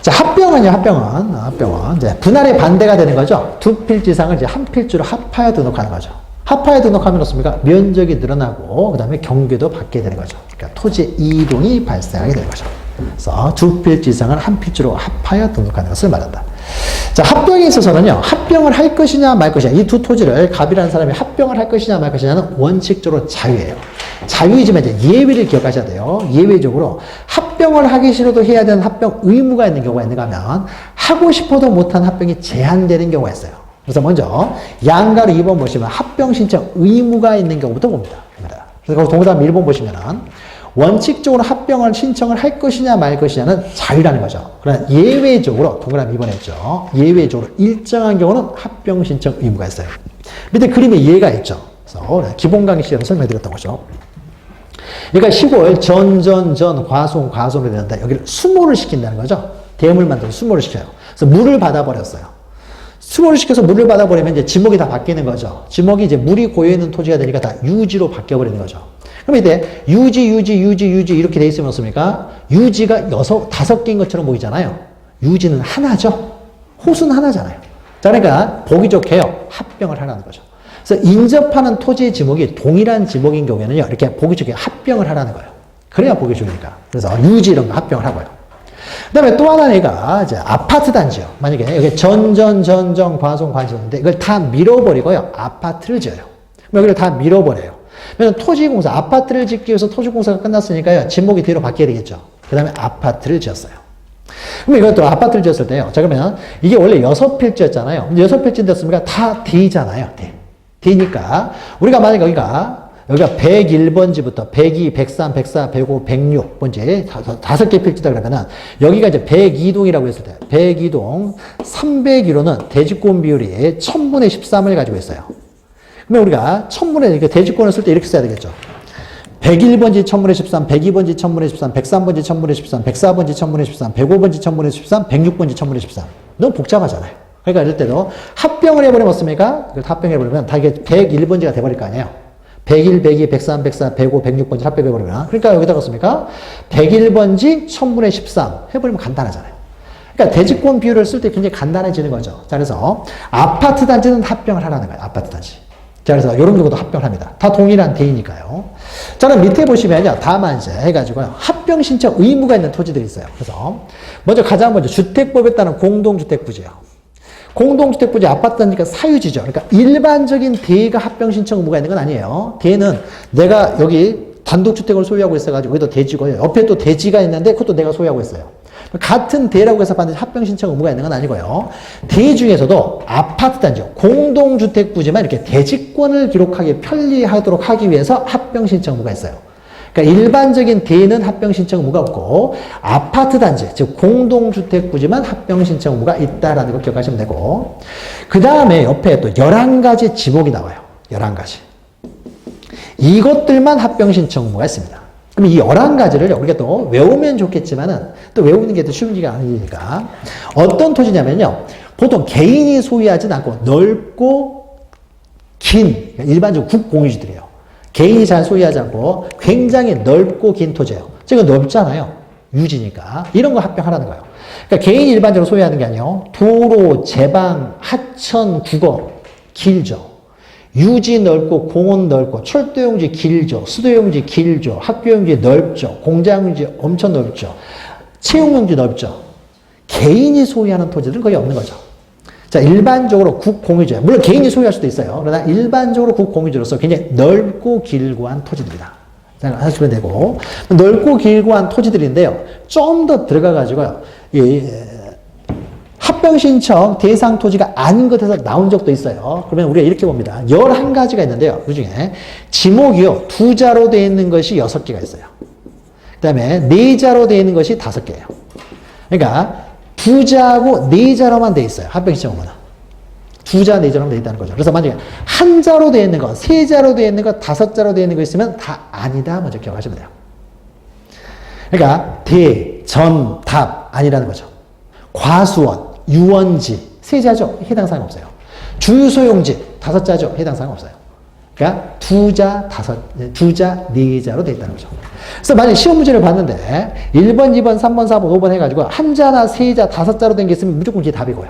자, 합병은요, 합병은 이제 분할의 반대가 되는 거죠. 두 필지상을 이제 한 필지로 합하여 등록하는 거죠. 합하여 등록하면 어떻습니까? 면적이 늘어나고, 그 다음에 경계도 받게 되는 거죠. 그러니까 토지 이동이 발생하게 되는 거죠. 그래서 두 필지상을 한 필지로 합하여 등록하는 것을 말한다. 자, 합병에 있어서는요, 합병을 할 것이냐 말 것이냐, 이 두 토지를 갑이라는 사람이 합병을 할 것이냐 말 것이냐는 원칙적으로 자유예요. 자유이지만 이제 예외를 기억하셔야 돼요. 예외적으로 합병을 하기 싫어도 해야 되는 합병 의무가 있는 경우가 있는가 하면, 하고 싶어도 못한 합병이 제한되는 경우가 있어요. 그래서 먼저 양가로 2번 보시면 합병 신청 의무가 있는 경우부터 봅니다. 그래서 동그라미 1번 보시면은 원칙적으로 합병을 신청을 할 것이냐 말 것이냐는 자유라는 거죠. 그러나 예외적으로, 동그라미 2번 했죠. 예외적으로 일정한 경우는 합병 신청 의무가 있어요. 밑에 그림에 예가 있죠. 그래서 기본 강의 시간에 설명해드렸던 거죠. 그러니까 시골 전, 과송으로 되는데 여기를 수모를 시킨다는 거죠. 대물 만들어서 수모를 시켜요. 그래서 물을 받아버렸어요. 수모를 시켜서 물을 받아버리면 이제 지목이 다 바뀌는 거죠. 지목이 이제 물이 고여있는 토지가 되니까 다 유지로 바뀌어버리는 거죠. 그럼 이제 유지 이렇게 돼 있으면 어떻습니까? 유지가 5개인 것처럼 보이잖아요. 유지는 하나죠. 호수는 하나잖아요. 자, 그러니까 보기 좋게요, 합병을 하라는 거죠. 그래서 인접하는 토지의 지목이 동일한 지목인 경우에는요, 이렇게 보기 좋게 합병을 하라는 거예요. 그래야 보기 좋으니까. 그래서 유지 이런 거 합병을 하고요. 그 다음에 또 하나가 이제 아파트 단지요. 만약에 여기 전, 과송, 관시인데 이걸 다 밀어버리고요, 아파트를 지어요. 여기를 다 밀어버려요. 그러면 토지공사, 아파트를 짓기 위해서 토지공사가 끝났으니까요. 지목이 뒤로 바뀌어야 되겠죠. 그 다음에 아파트를 지었어요. 그럼 이것도 아파트를 지었을 때요. 자, 그러면 이게 원래 6필지였잖아요. 6필지인데 었습니까? 다 D잖아요. D. D니까 우리가 만약에 여기가 101번지부터 102, 103, 104, 105, 106번지 5개 필지다 그러면은 여기가 이제 102동이라고 했을 때 102동 301호는 대지권 비율이 1000분의 13을 가지고 있어요. 그러면 우리가 1000분의 이렇게 대지권을 쓸 때 이렇게 써야 되겠죠. 101번지 1000분의 13, 102번지 1000분의 13, 103번지 1000분의 13, 104번지 1000분의 13, 105번지 1000분의 13, 106번지 1000분의 13. 너무 복잡하잖아요. 그러니까 이럴 때도 합병을 해버리면 어떻습니까? 이걸 합병해버리면 다 이게 101번지가 돼버릴 거 아니에요. 101, 102, 103, 104, 105, 106번지 합병해버리면. 그러니까 여기다가 어떻습니까? 101번지 1000분의 13 해버리면 간단하잖아요. 그러니까 대지권 비율을 쓸 때 굉장히 간단해지는 거죠. 자, 그래서 아파트 단지는 합병을 하라는 거예요. 아파트 단지. 자, 그래서 이런 경우도 합병을 합니다. 다 동일한 대이니까요. 자, 그럼 밑에 보시면요. 다만 이제 해가지고요. 합병 신청 의무가 있는 토지들이 있어요. 그래서 가장 먼저 주택법에 따른 공동주택부지요. 공동주택부지 아파트 단지가 사유지죠. 그러니까 일반적인 대가 합병 신청 의무가 있는 건 아니에요. 대는 내가 여기 단독주택을 소유하고 있어가지고 여기도 대지고요. 옆에 또 대지가 있는데 그것도 내가 소유하고 있어요. 같은 대라고 해서 반드시 합병 신청 의무가 있는 건 아니고요. 대 중에서도 아파트 단지요. 공동주택부지만 이렇게 대지권을 기록하기 편리하도록 하기 위해서 합병 신청 의무가 있어요. 그러니까 일반적인 대는 합병 신청 의무가 없고 아파트 단지, 즉 공동주택부지만 합병 신청 의무가 있다라는 걸 기억하시면 되고 그 다음에 옆에 또 11가지 지목이 나와요. 11가지. 이것들만 합병 신청 의무가 있습니다. 그럼 이 11가지를 우리가 또 외우면 좋겠지만은 또 외우는 게 더 쉬운 게 아니니까 어떤 토지냐면요. 보통 개인이 소유하진 않고 넓고 긴 일반적으로 국공유지들이에요. 개인이 잘 소유하지 않고 굉장히 넓고 긴 토지예요. 지금 넓잖아요. 유지니까. 이런 거 합병하라는 거예요. 그러니까 개인이 일반적으로 소유하는 게 아니에요. 도로, 제방, 하천, 국어 길죠. 유지 넓고 공원 넓고 철도용지 길죠. 수도용지 길죠. 학교용지 넓죠. 공장용지 엄청 넓죠. 채용용지 넓죠. 개인이 소유하는 토지들은 거의 없는 거죠. 자, 일반적으로 국공유지. 물론 개인이 소유할 수도 있어요. 그러나 일반적으로 국공유지로서 굉장히 넓고 길고 한 토지들이다. 하시면 되고 넓고 길고 한 토지들인데요. 좀 더 들어가가지고요. 합병 신청 대상 토지가 아닌 것에서 나온 적도 있어요. 그러면 우리가 이렇게 봅니다. 11가지가 있는데요. 그 중에 지목이요. 2자로 되어 있는 것이 6개가 있어요. 그 다음에 4자로 되어 있는 것이 5개예요. 그러니까 2자하고 4자로만 되어 있어요. 합병 신청 의무는. 2자, 4자로만 되어 있다는 거죠. 그래서 만약에 1자로 되어 있는 거, 3자로 되어 있는 거, 5자로 되어 있는 거 있으면 다 아니다. 먼저 기억하시면 돼요. 그러니까 대, 전, 답 아니라는 거죠. 과수원, 유원지, 3자죠. 해당 사항 없어요. 주유소용지, 5자죠. 해당 사항 없어요. 그러니까 2자, 4자로 되어 있다는 거죠. 그래서 만약에 시험 문제를 봤는데 1번, 2번, 3번, 4번, 5번 해가지고 1자나 3자, 5자로 된 게 있으면 무조건 그게 답이고요.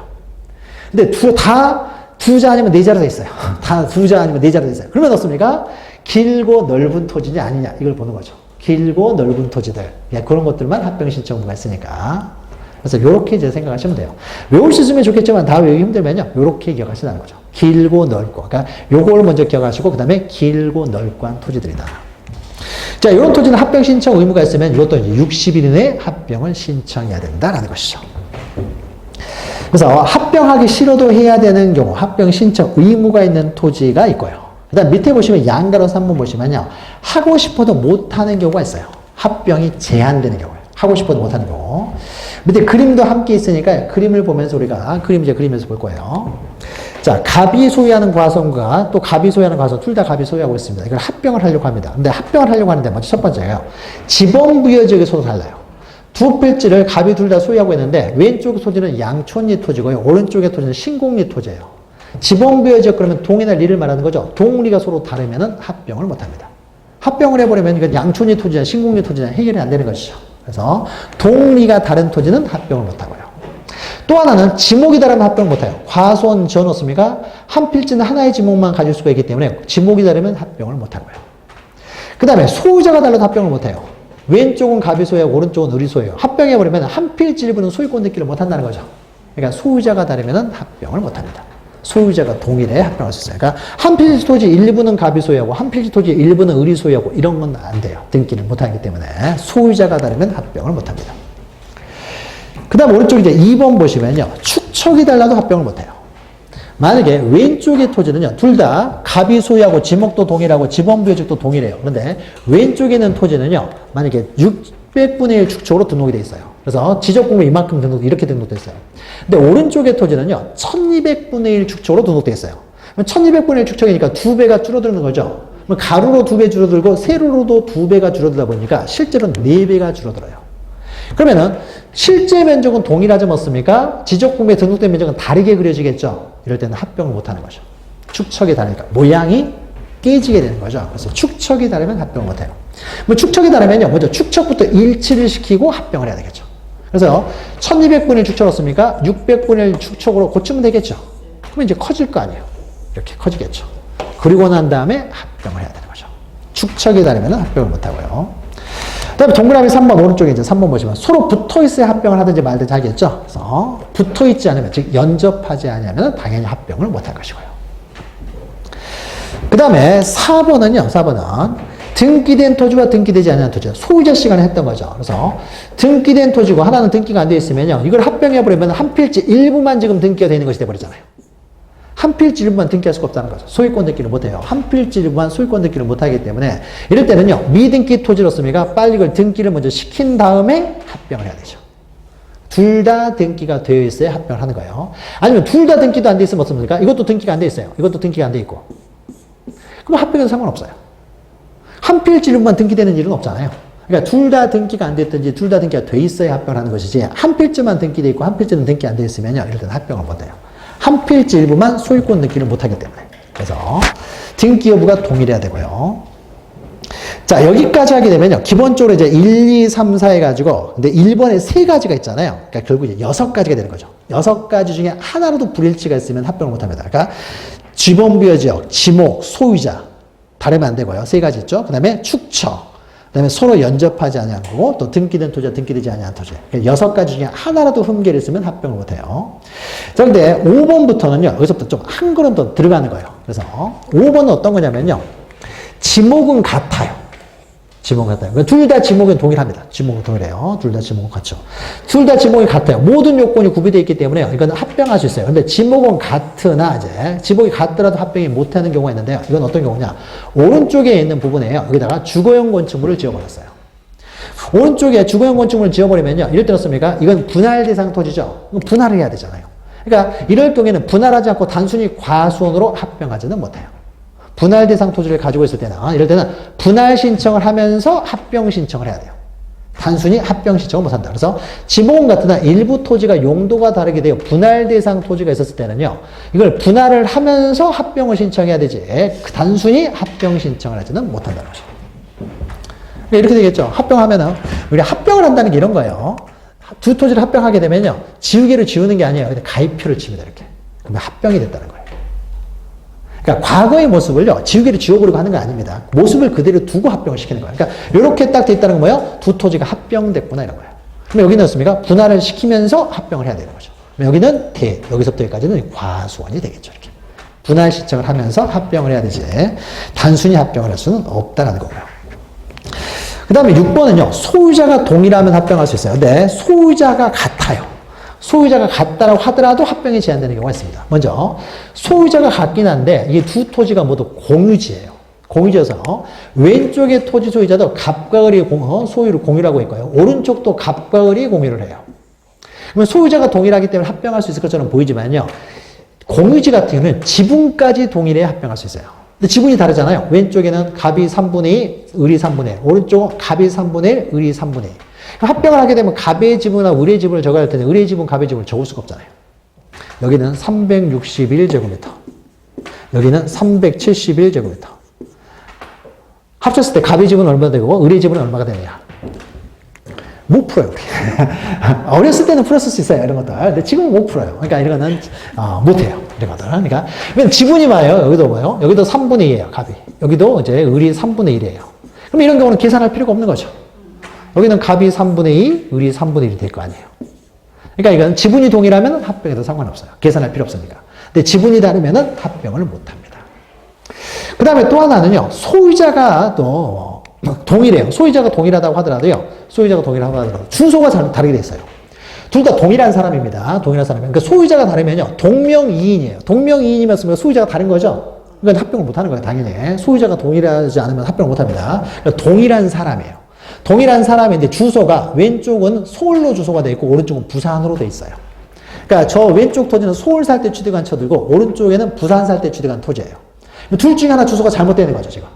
근데 다 2자 아니면 4자로 되어 있어요. 다 2자 아니면 4자로 되어 있어요. 그러면 어떻습니까? 길고 넓은 토지냐 아니냐 이걸 보는 거죠. 길고 넓은 토지들. 그런 것들만 합병 신청 의무가 있으니까. 그래서 이렇게 이제 생각하시면 돼요. 외울 수 있으면 좋겠지만 다 외우기 힘들면요. 이렇게 기억하시라는 거죠. 길고 넓고. 그러니까 요걸 먼저 기억하시고 그 다음에 길고 넓고 한 토지들이다. 자, 이런 토지는 합병 신청 의무가 있으면 이것도 이제 60일 이내에 합병을 신청해야 된다라는 것이죠. 그래서 합병하기 싫어도 해야 되는 경우 합병 신청 의무가 있는 토지가 있고요. 그 다음 밑에 보시면 양가로서 한번 보시면요. 하고 싶어도 못하는 경우가 있어요. 합병이 제한되는 경우예요. 하고 싶어도 못하는 경우. 밑에 그림도 함께 있으니까 그림을 보면서 우리가 그림 이제 그리면서 볼 거예요. 자, 갑이 소유하는 과수원과 또 갑이 소유하는 과수원 둘 다 갑이 소유하고 있습니다. 이걸 합병을 하려고 합니다. 근데 합병을 하려고 하는데 먼저 첫 번째예요. 지번부여지역에서도 달라요. 두 필지를 갑이 둘 다 소유하고 있는데 왼쪽 토지는 양촌리 토지고요. 오른쪽의 토지는 신공리 토지예요. 지번부여지역 그러면 동이나 리를 말하는 거죠. 동리가 서로 다르면은 합병을 못 합니다. 합병을 해버리면 이건 양촌리 토지나 신공리 토지나 해결이 안 되는 것이죠. 그래서 동리가 다른 토지는 합병을 못하고요. 또 하나는 지목이 다르면 합병을 못해요. 과수원 지어놓습니까? 한 필지는 하나의 지목만 가질 수가 있기 때문에 지목이 다르면 합병을 못하고요. 그 다음에 소유자가 달라도 합병을 못해요. 왼쪽은 갑이 소유하고 오른쪽은 을이 소유해요. 합병해버리면 한 필지 일부는 소유권 등기를 못한다는 거죠. 그러니까 소유자가 다르면 합병을 못합니다. 소유자가 동일해 합병할 수 있어요. 그러니까 한 필지 토지 일부는 갑이 소유하고 한 필지 토지 일부는 을이 소유하고 이런 건 안 돼요. 등기를 못하기 때문에 소유자가 다르면 합병을 못합니다. 그 다음 오른쪽 이제 2번 보시면요. 축척이 달라도 합병을 못해요. 만약에 왼쪽의 토지는요. 둘 다 갑이 소유하고 지목도 동일하고 지번부여직도 동일해요. 그런데 왼쪽에 있는 토지는요. 만약에 600분의 1 축척으로 등록이 돼 있어요. 그래서 지적공부 이만큼 등록, 이렇게 등록돼 있어요. 근데 오른쪽의 토지는요. 1200분의 1 축척으로 등록돼 있어요. 1200분의 1 축척이니까 2배가 줄어드는 거죠. 가로로 2배 줄어들고 세로로도 2배가 줄어들다 보니까 실제로는 4배가 줄어들어요. 그러면은 실제 면적은 동일하지 않습니까? 지적공부에 등록된 면적은 다르게 그려지겠죠. 이럴 때는 합병을 못하는 거죠. 축척이 다르니까 모양이 깨지게 되는 거죠. 그래서 축척이 다르면 합병을 못해요. 뭐 축척이 다르면요, 먼저 축척부터 일치를 시키고 합병을 해야 되겠죠. 그래서 1200분의 1 축척이었습니까? 600분의 1 축척으로 고치면 되겠죠. 그러면 이제 커질 거 아니에요. 이렇게 커지겠죠. 그리고 난 다음에 합병을 해야 되는 거죠. 축척이 다르면 합병을 못하고요. 그 다음에 동그라미 3번 오른쪽에 이제 3번 보시면 서로 붙어있어야 합병을 하든지 말든지 하겠죠. 그래서 붙어있지 않으면, 즉 연접하지 않으면 당연히 합병을 못할 것이고요. 그 다음에 4번은요. 4번은 등기된 토지와 등기되지 않은 토지, 소유자 시간에 했던 거죠. 그래서 등기된 토지고 하나는 등기가 안 되어 있으면요. 이걸 합병해버리면 한 필지 일부만 지금 등기가 되어 있는 것이 돼버리잖아요. 한 필지 일부만 등기할 수가 없다는 거죠. 소유권 등기를 못해요. 한 필지 일부만 소유권 등기를 못하기 때문에 이럴 때는요. 미등기 토지로습니까 빨리 이걸 등기를 먼저 시킨 다음에 합병을 해야 되죠. 둘 다 등기가 되어 있어야 합병을 하는 거예요. 아니면 둘 다 등기도 안 돼 있으면 어떻습니까? 이것도 등기가 안 돼 있어요. 이것도 등기가 안 돼 있고. 그럼 합병에는 상관없어요. 한 필지 일부만 등기되는 일은 없잖아요. 그러니까 둘 다 등기가 안 됐든지 둘 다 등기가 돼 있어야 합병을 하는 것이지 한 필지만 등기돼 있고 한 필지는 등기 안 돼 있으면요. 이럴 때는 합병을 못해요. 한 필지 일부만 소유권 등기를 못하기 때문에. 그래서 등기 여부가 동일해야 되고요. 자, 여기까지 하게 되면요. 기본적으로 이제 1, 2, 3, 4 해가지고, 근데 1번에 3가지가 있잖아요. 그러니까 결국 이제 6가지가 되는 거죠. 6가지 중에 하나라도 불일치가 있으면 합병을 못합니다. 그러니까 지번부여지역, 지목, 소유자 다르면 안 되고요. 3가지 있죠. 그 다음에 축처. 그 다음에 서로 연접하지 않은 거고, 또 등기된 토지와 등기되지 않은 토지. 6가지 중에 하나라도 흠결이 있으면 합병을 못해요. 자, 근데 5번부터는요, 여기서부터 좀 한 걸음 더 들어가는 거예요. 그래서 5번은 어떤 거냐면요, 지목은 같아요. 지목은 같아요. 둘 다 지목은 동일합니다. 지목은 동일해요. 둘 다 지목은 같죠. 둘 다 지목이 같아요. 모든 요건이 구비되어 있기 때문에 이건 합병할 수 있어요. 근데 지목은 같으나 이제 지목이 같더라도 합병이 못하는 경우가 있는데요. 이건 어떤 경우냐? 오른쪽에 있는 부분에요. 여기다가 주거용 건축물을 지어버렸어요. 오른쪽에 주거용 건축물을 지어버리면요. 이럴 때 어떻습니까? 이건 분할 대상 토지죠. 이건 분할을 해야 되잖아요. 그러니까 이럴 경우에는 분할하지 않고 단순히 과수원으로 합병하지는 못해요. 분할 대상 토지를 가지고 있을 때는, 이럴 때는 분할 신청을 하면서 합병 신청을 해야 돼요. 단순히 합병 신청을 못 한다. 그래서 지목은 같으나 일부 토지가 용도가 다르게 돼요. 분할 대상 토지가 있었을 때는요, 이걸 분할을 하면서 합병을 신청해야 되지, 단순히 합병 신청을 하지는 못한다는 거죠. 이렇게 되겠죠. 합병하면은, 우리가 합병을 한다는 게 이런 거예요. 두 토지를 합병하게 되면요, 지우개를 지우는 게 아니에요. 가입표를 칩니다, 이렇게. 그러면 합병이 됐다는 거예요. 그러니까 과거의 모습을요, 지우개를 지워버리고 하는 거 아닙니다. 모습을 그대로 두고 합병을 시키는 거예요. 그러니까 이렇게 딱 돼 있다는 건 뭐예요? 두 토지가 합병됐구나 이런 거예요. 그럼 여기는 어떻습니까? 분할을 시키면서 합병을 해야 되는 거죠. 그럼 여기는 여기서부터 여기까지는 과수원이 되겠죠. 이렇게. 분할 신청을 하면서 합병을 해야 되지, 단순히 합병을 할 수는 없다는 거고요. 그 다음에 6번은요, 소유자가 동일하면 합병할 수 있어요. 근데 소유자가 같아요. 소유자가 같다라고 하더라도 합병이 제한되는 경우가 있습니다. 먼저 소유자가 같긴 한데 이게 두 토지가 모두 공유지예요. 공유지여서 왼쪽의 토지 소유자도 갑과 을이 소유를 공유라고 했고요. 오른쪽도 갑과 을이 공유를 해요. 그러면 소유자가 동일하기 때문에 합병할 수 있을 것처럼 보이지만요. 공유지 같은 경우는 지분까지 동일해야 합병할 수 있어요. 근데 지분이 다르잖아요. 왼쪽에는 갑이 3분의 2, 을이 3분의 1. 오른쪽은 갑이 3분의 1, 을이 3분의 2. 합병을 하게 되면 갑의 지분과 을의 지분을 적어야 할 텐데 을의 지분, 갑의 지분을 적을 수가 없잖아요. 여기는 361제곱미터. 여기는 371제곱미터. 합쳤을 때 갑의 지분은 얼마나 되고 을의 지분은 얼마가 되느냐. 못 풀어요. 어렸을 때는 풀었을 수 있어요. 이런 것들. 근데 지금은 못 풀어요. 그러니까 이런 거는 못해요. 이런 것들. 그러니까 지분이 많아요. 여기도 뭐예요? 여기도 3분의 2예요. 갑이. 여기도 이제 을이 3분의 1이에요. 그럼 이런 경우는 계산할 필요가 없는 거죠. 여기는 갑이 3분의 2, 을이 3분의 1이 될 거 아니에요. 그러니까 이건 지분이 동일하면 합병해도 상관없어요. 계산할 필요 없으니까. 근데 지분이 다르면은 합병을 못 합니다. 그 다음에 또 하나는요, 소유자가 또 동일해요. 소유자가 동일하다고 하더라도요, 주소가 다르게 돼 있어요. 둘 다 동일한 사람입니다. 동일한 사람이에요. 그러니까 소유자가 다르면요, 동명이인이에요. 동명이인이면 소유자가 다른 거죠? 그러니까 합병을 못 하는 거예요, 당연히. 소유자가 동일하지 않으면 합병을 못 합니다. 그러니까 동일한 사람이에요. 동일한 사람인데 주소가 왼쪽은 서울로 주소가 돼 있고 오른쪽은 부산으로 돼 있어요. 그러니까 저 왼쪽 토지는 서울 살 때 취득한 토지고 오른쪽에는 부산 살 때 취득한 토지예요. 둘 중에 하나 주소가 잘못되는 거죠, 지금.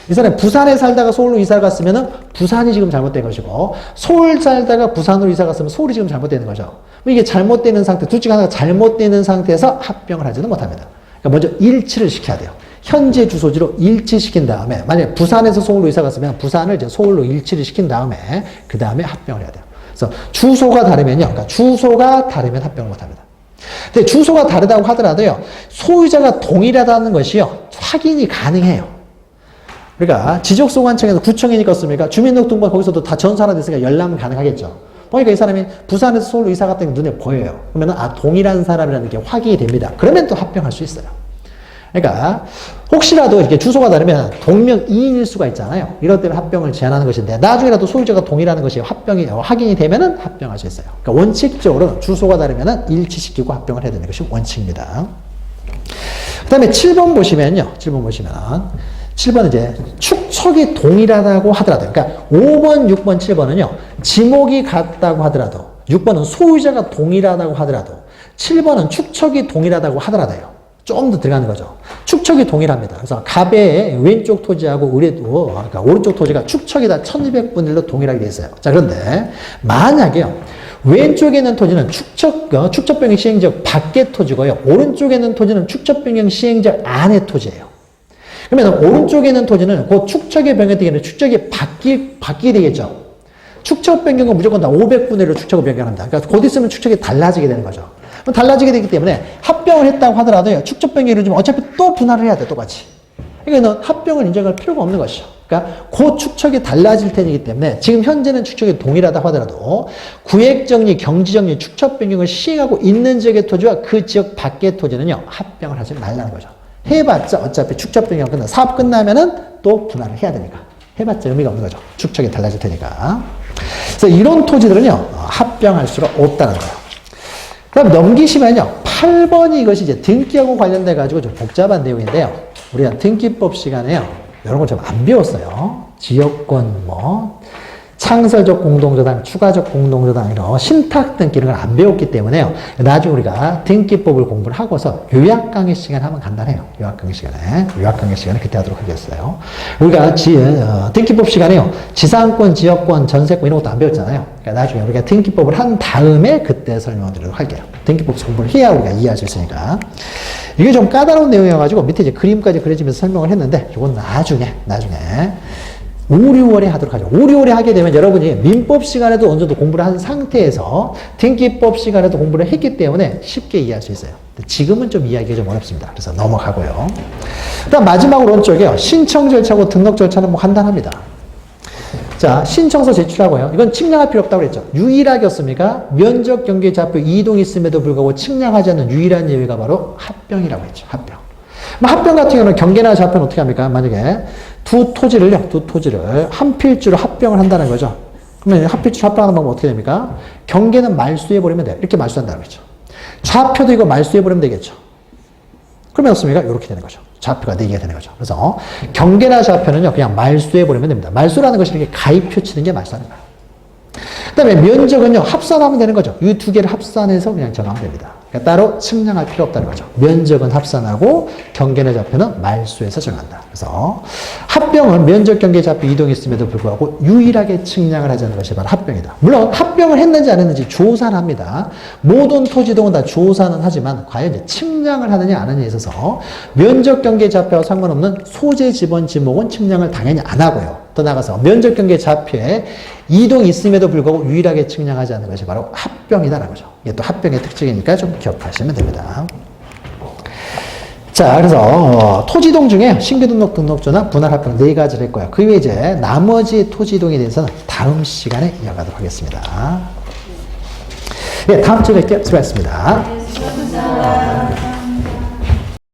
이 사람이 부산에 살다가 서울로 이사 갔으면은 부산이 지금 잘못된 것이고, 서울 살다가 부산으로 이사 갔으면 서울이 지금 잘못되는 거죠. 이게 잘못되는 상태, 둘 중에 하나가 잘못되는 상태에서 합병을 하지는 못합니다. 그러니까 먼저 일치를 시켜야 돼요. 현재 주소지로 일치시킨 다음에, 만약에 부산에서 서울로 이사 갔으면 부산을 이제 서울로 일치를 시킨 다음에, 그 다음에 합병을 해야 돼요. 그래서 주소가 다르면요. 그러니까 주소가 다르면 합병을 못 합니다. 근데 주소가 다르다고 하더라도요, 소유자가 동일하다는 것이요, 확인이 가능해요. 그러니까 지적소관청에서 구청이니까 씁니까? 주민등록등본 거기서도 다 전산화 됐으니까 열람은 가능하겠죠. 보니까 이 사람이 부산에서 서울로 이사 갔다는 게 눈에 보여요. 그러면 동일한 사람이라는 게 확인이 됩니다. 그러면 또 합병할 수 있어요. 그러니까 혹시라도 이렇게 주소가 다르면 동명이인일 수가 있잖아요. 이럴 때는 합병을 제한하는 것인데, 나중에라도 소유자가 동일하는 것이 확인이 되면은 합병할 수 있어요. 그러니까 원칙적으로 주소가 다르면은 일치시키고 합병을 해야 되는 것이 원칙입니다. 그 다음에 7번 보시면요. 7번은 이제 축척이 동일하다고 하더라도, 그러니까 5번, 6번, 7번은요, 지목이 같다고 하더라도, 6번은 소유자가 동일하다고 하더라도, 7번은 축척이 동일하다고 하더라도요. 좀 더 들어가는 거죠. 축척이 동일합니다. 그래서 갑의 왼쪽 토지하고 그러니까 오른쪽 토지가 축척이 다 1200분의 1로 동일하게 돼 있어요. 자, 그런데 만약에요, 왼쪽에 있는 토지는 축척 변경 시행지역 밖의 토지고요, 오른쪽에 있는 토지는 축척 변경 시행지역 안의 토지예요. 그러면 오른쪽에 있는 토지는 그 축척의 변경되기 전에 축척이 바뀌게 되겠죠. 축척 변경은 무조건 다 500분의 1로 축척을 변경합니다. 그러니까 곧 있으면 축척이 달라지게 되는 거죠. 달라지게 되기 때문에 합병을 했다고 하더라도 축척 변경을 이루어지면 어차피 또 분할을 해야 돼, 똑같이. 그러니까 합병을 인정할 필요가 없는 것이죠. 그러니까 그 축척이 달라질 테이기 때문에 지금 현재는 축척이 동일하다고 하더라도 구획정리, 경지정리, 축척 변경을 시행하고 있는 지역의 토지와 그 지역 밖의 토지는요, 합병을 하지 말라는 거죠. 해봤자 어차피 축척 변경 끝나, 사업 끝나면은 또 분할을 해야 되니까. 해봤자 의미가 없는 거죠. 축척이 달라질 테니까. 그래서 이런 토지들은요, 합병할 수가 없다는 거예요. 그럼 넘기시면요, 8번이 이것이 이제 등기하고 관련돼 가지고 좀 복잡한 내용인데요. 우리가 등기법 시간에요, 이런 걸 좀 안 배웠어요. 지역권, 창설적 공동저당, 추가적 공동저당, 이런 신탁 등기 이런 걸 안 배웠기 때문에요. 나중에 우리가 등기법을 공부를 하고서 요약 강의 시간 하면 간단해요. 요약 강의 시간에 그때 하도록 하겠어요. 우리가 등기법 시간에요, 지상권, 지역권, 전세권 이런 것도 안 배웠잖아요. 그러니까 나중에 우리가 등기법을 한 다음에 그때 설명드리도록 할게요. 등기법 공부를 해야 우리가 이해할 수 있으니까. 이게 좀 까다로운 내용이어가지고 밑에 이제 그림까지 그려지면서 설명을 했는데, 이건 나중에 5, 6월에 하도록 하죠. 5, 6월에 하게 되면 여러분이 민법 시간에도 어느 정도 공부를 한 상태에서 등기법 시간에도 공부를 했기 때문에 쉽게 이해할 수 있어요. 지금은 좀 이해하기가 좀 어렵습니다. 그래서 넘어가고요. 그다음 마지막으로 오른쪽에요, 신청 절차고 등록 절차는 간단합니다. 자, 신청서 제출하고요. 이건 측량할 필요 없다고 그랬죠. 유일하겠습니까? 면적 경계 좌표 이동이 있음에도 불구하고 측량하지 않는 유일한 예외가 바로 합병이라고 했죠. 합병. 합병 같은 경우는 경계나 좌표는 어떻게 합니까? 만약에 두 토지를 한 필지로 합병을 한다는 거죠. 그러면 한 필지로 합병하는 방법은 어떻게 됩니까? 경계는 말소해버리면 돼요. 이렇게 말소한다는 거죠. 좌표도 이거 말소해버리면 되겠죠. 그러면 어떻습니까? 이렇게 되는 거죠. 좌표가 4개가 되는 거죠. 그래서 경계나 좌표는요, 그냥 말소해버리면 됩니다. 말소라는 것이 이렇게 가입표 치는 게 말소하는 거예요. 그 다음에 면적은요, 합산하면 되는 거죠. 이 두 개를 합산해서 그냥 정하면 됩니다. 그러니까 따로 측량할 필요 없다는 거죠. 면적은 합산하고 경계나 좌표는 말소해서 정한다. 그래서 합병은 면적 경계 좌표 이동이 있음에도 불구하고 유일하게 측량을 하자는 것이 바로 합병이다. 물론 합병을 했는지 안 했는지 조사는 합니다. 모든 토지동은 다 조사는 하지만 과연 이제 측량을 하느냐 안 하느냐에 있어서 면적 경계 좌표와 상관없는 소재 지번 지목은 측량을 당연히 안 하고요. 더 나가서 면적 경계 좌표에 이동이 있음에도 불구하고 유일하게 측량하지 않는 것이 바로 합병이다라는 거죠. 이게 또 합병의 특징이니까 좀 기억하시면 됩니다. 자, 그래서 토지동 중에 신규 등록, 등록조나 분할 합병 4가지를 했고요. 그 외에 이제 나머지 토지동에 대해서는 다음 시간에 이어가도록 하겠습니다. 네, 다음 주에 뵙겠습니다. 수고하셨습니다.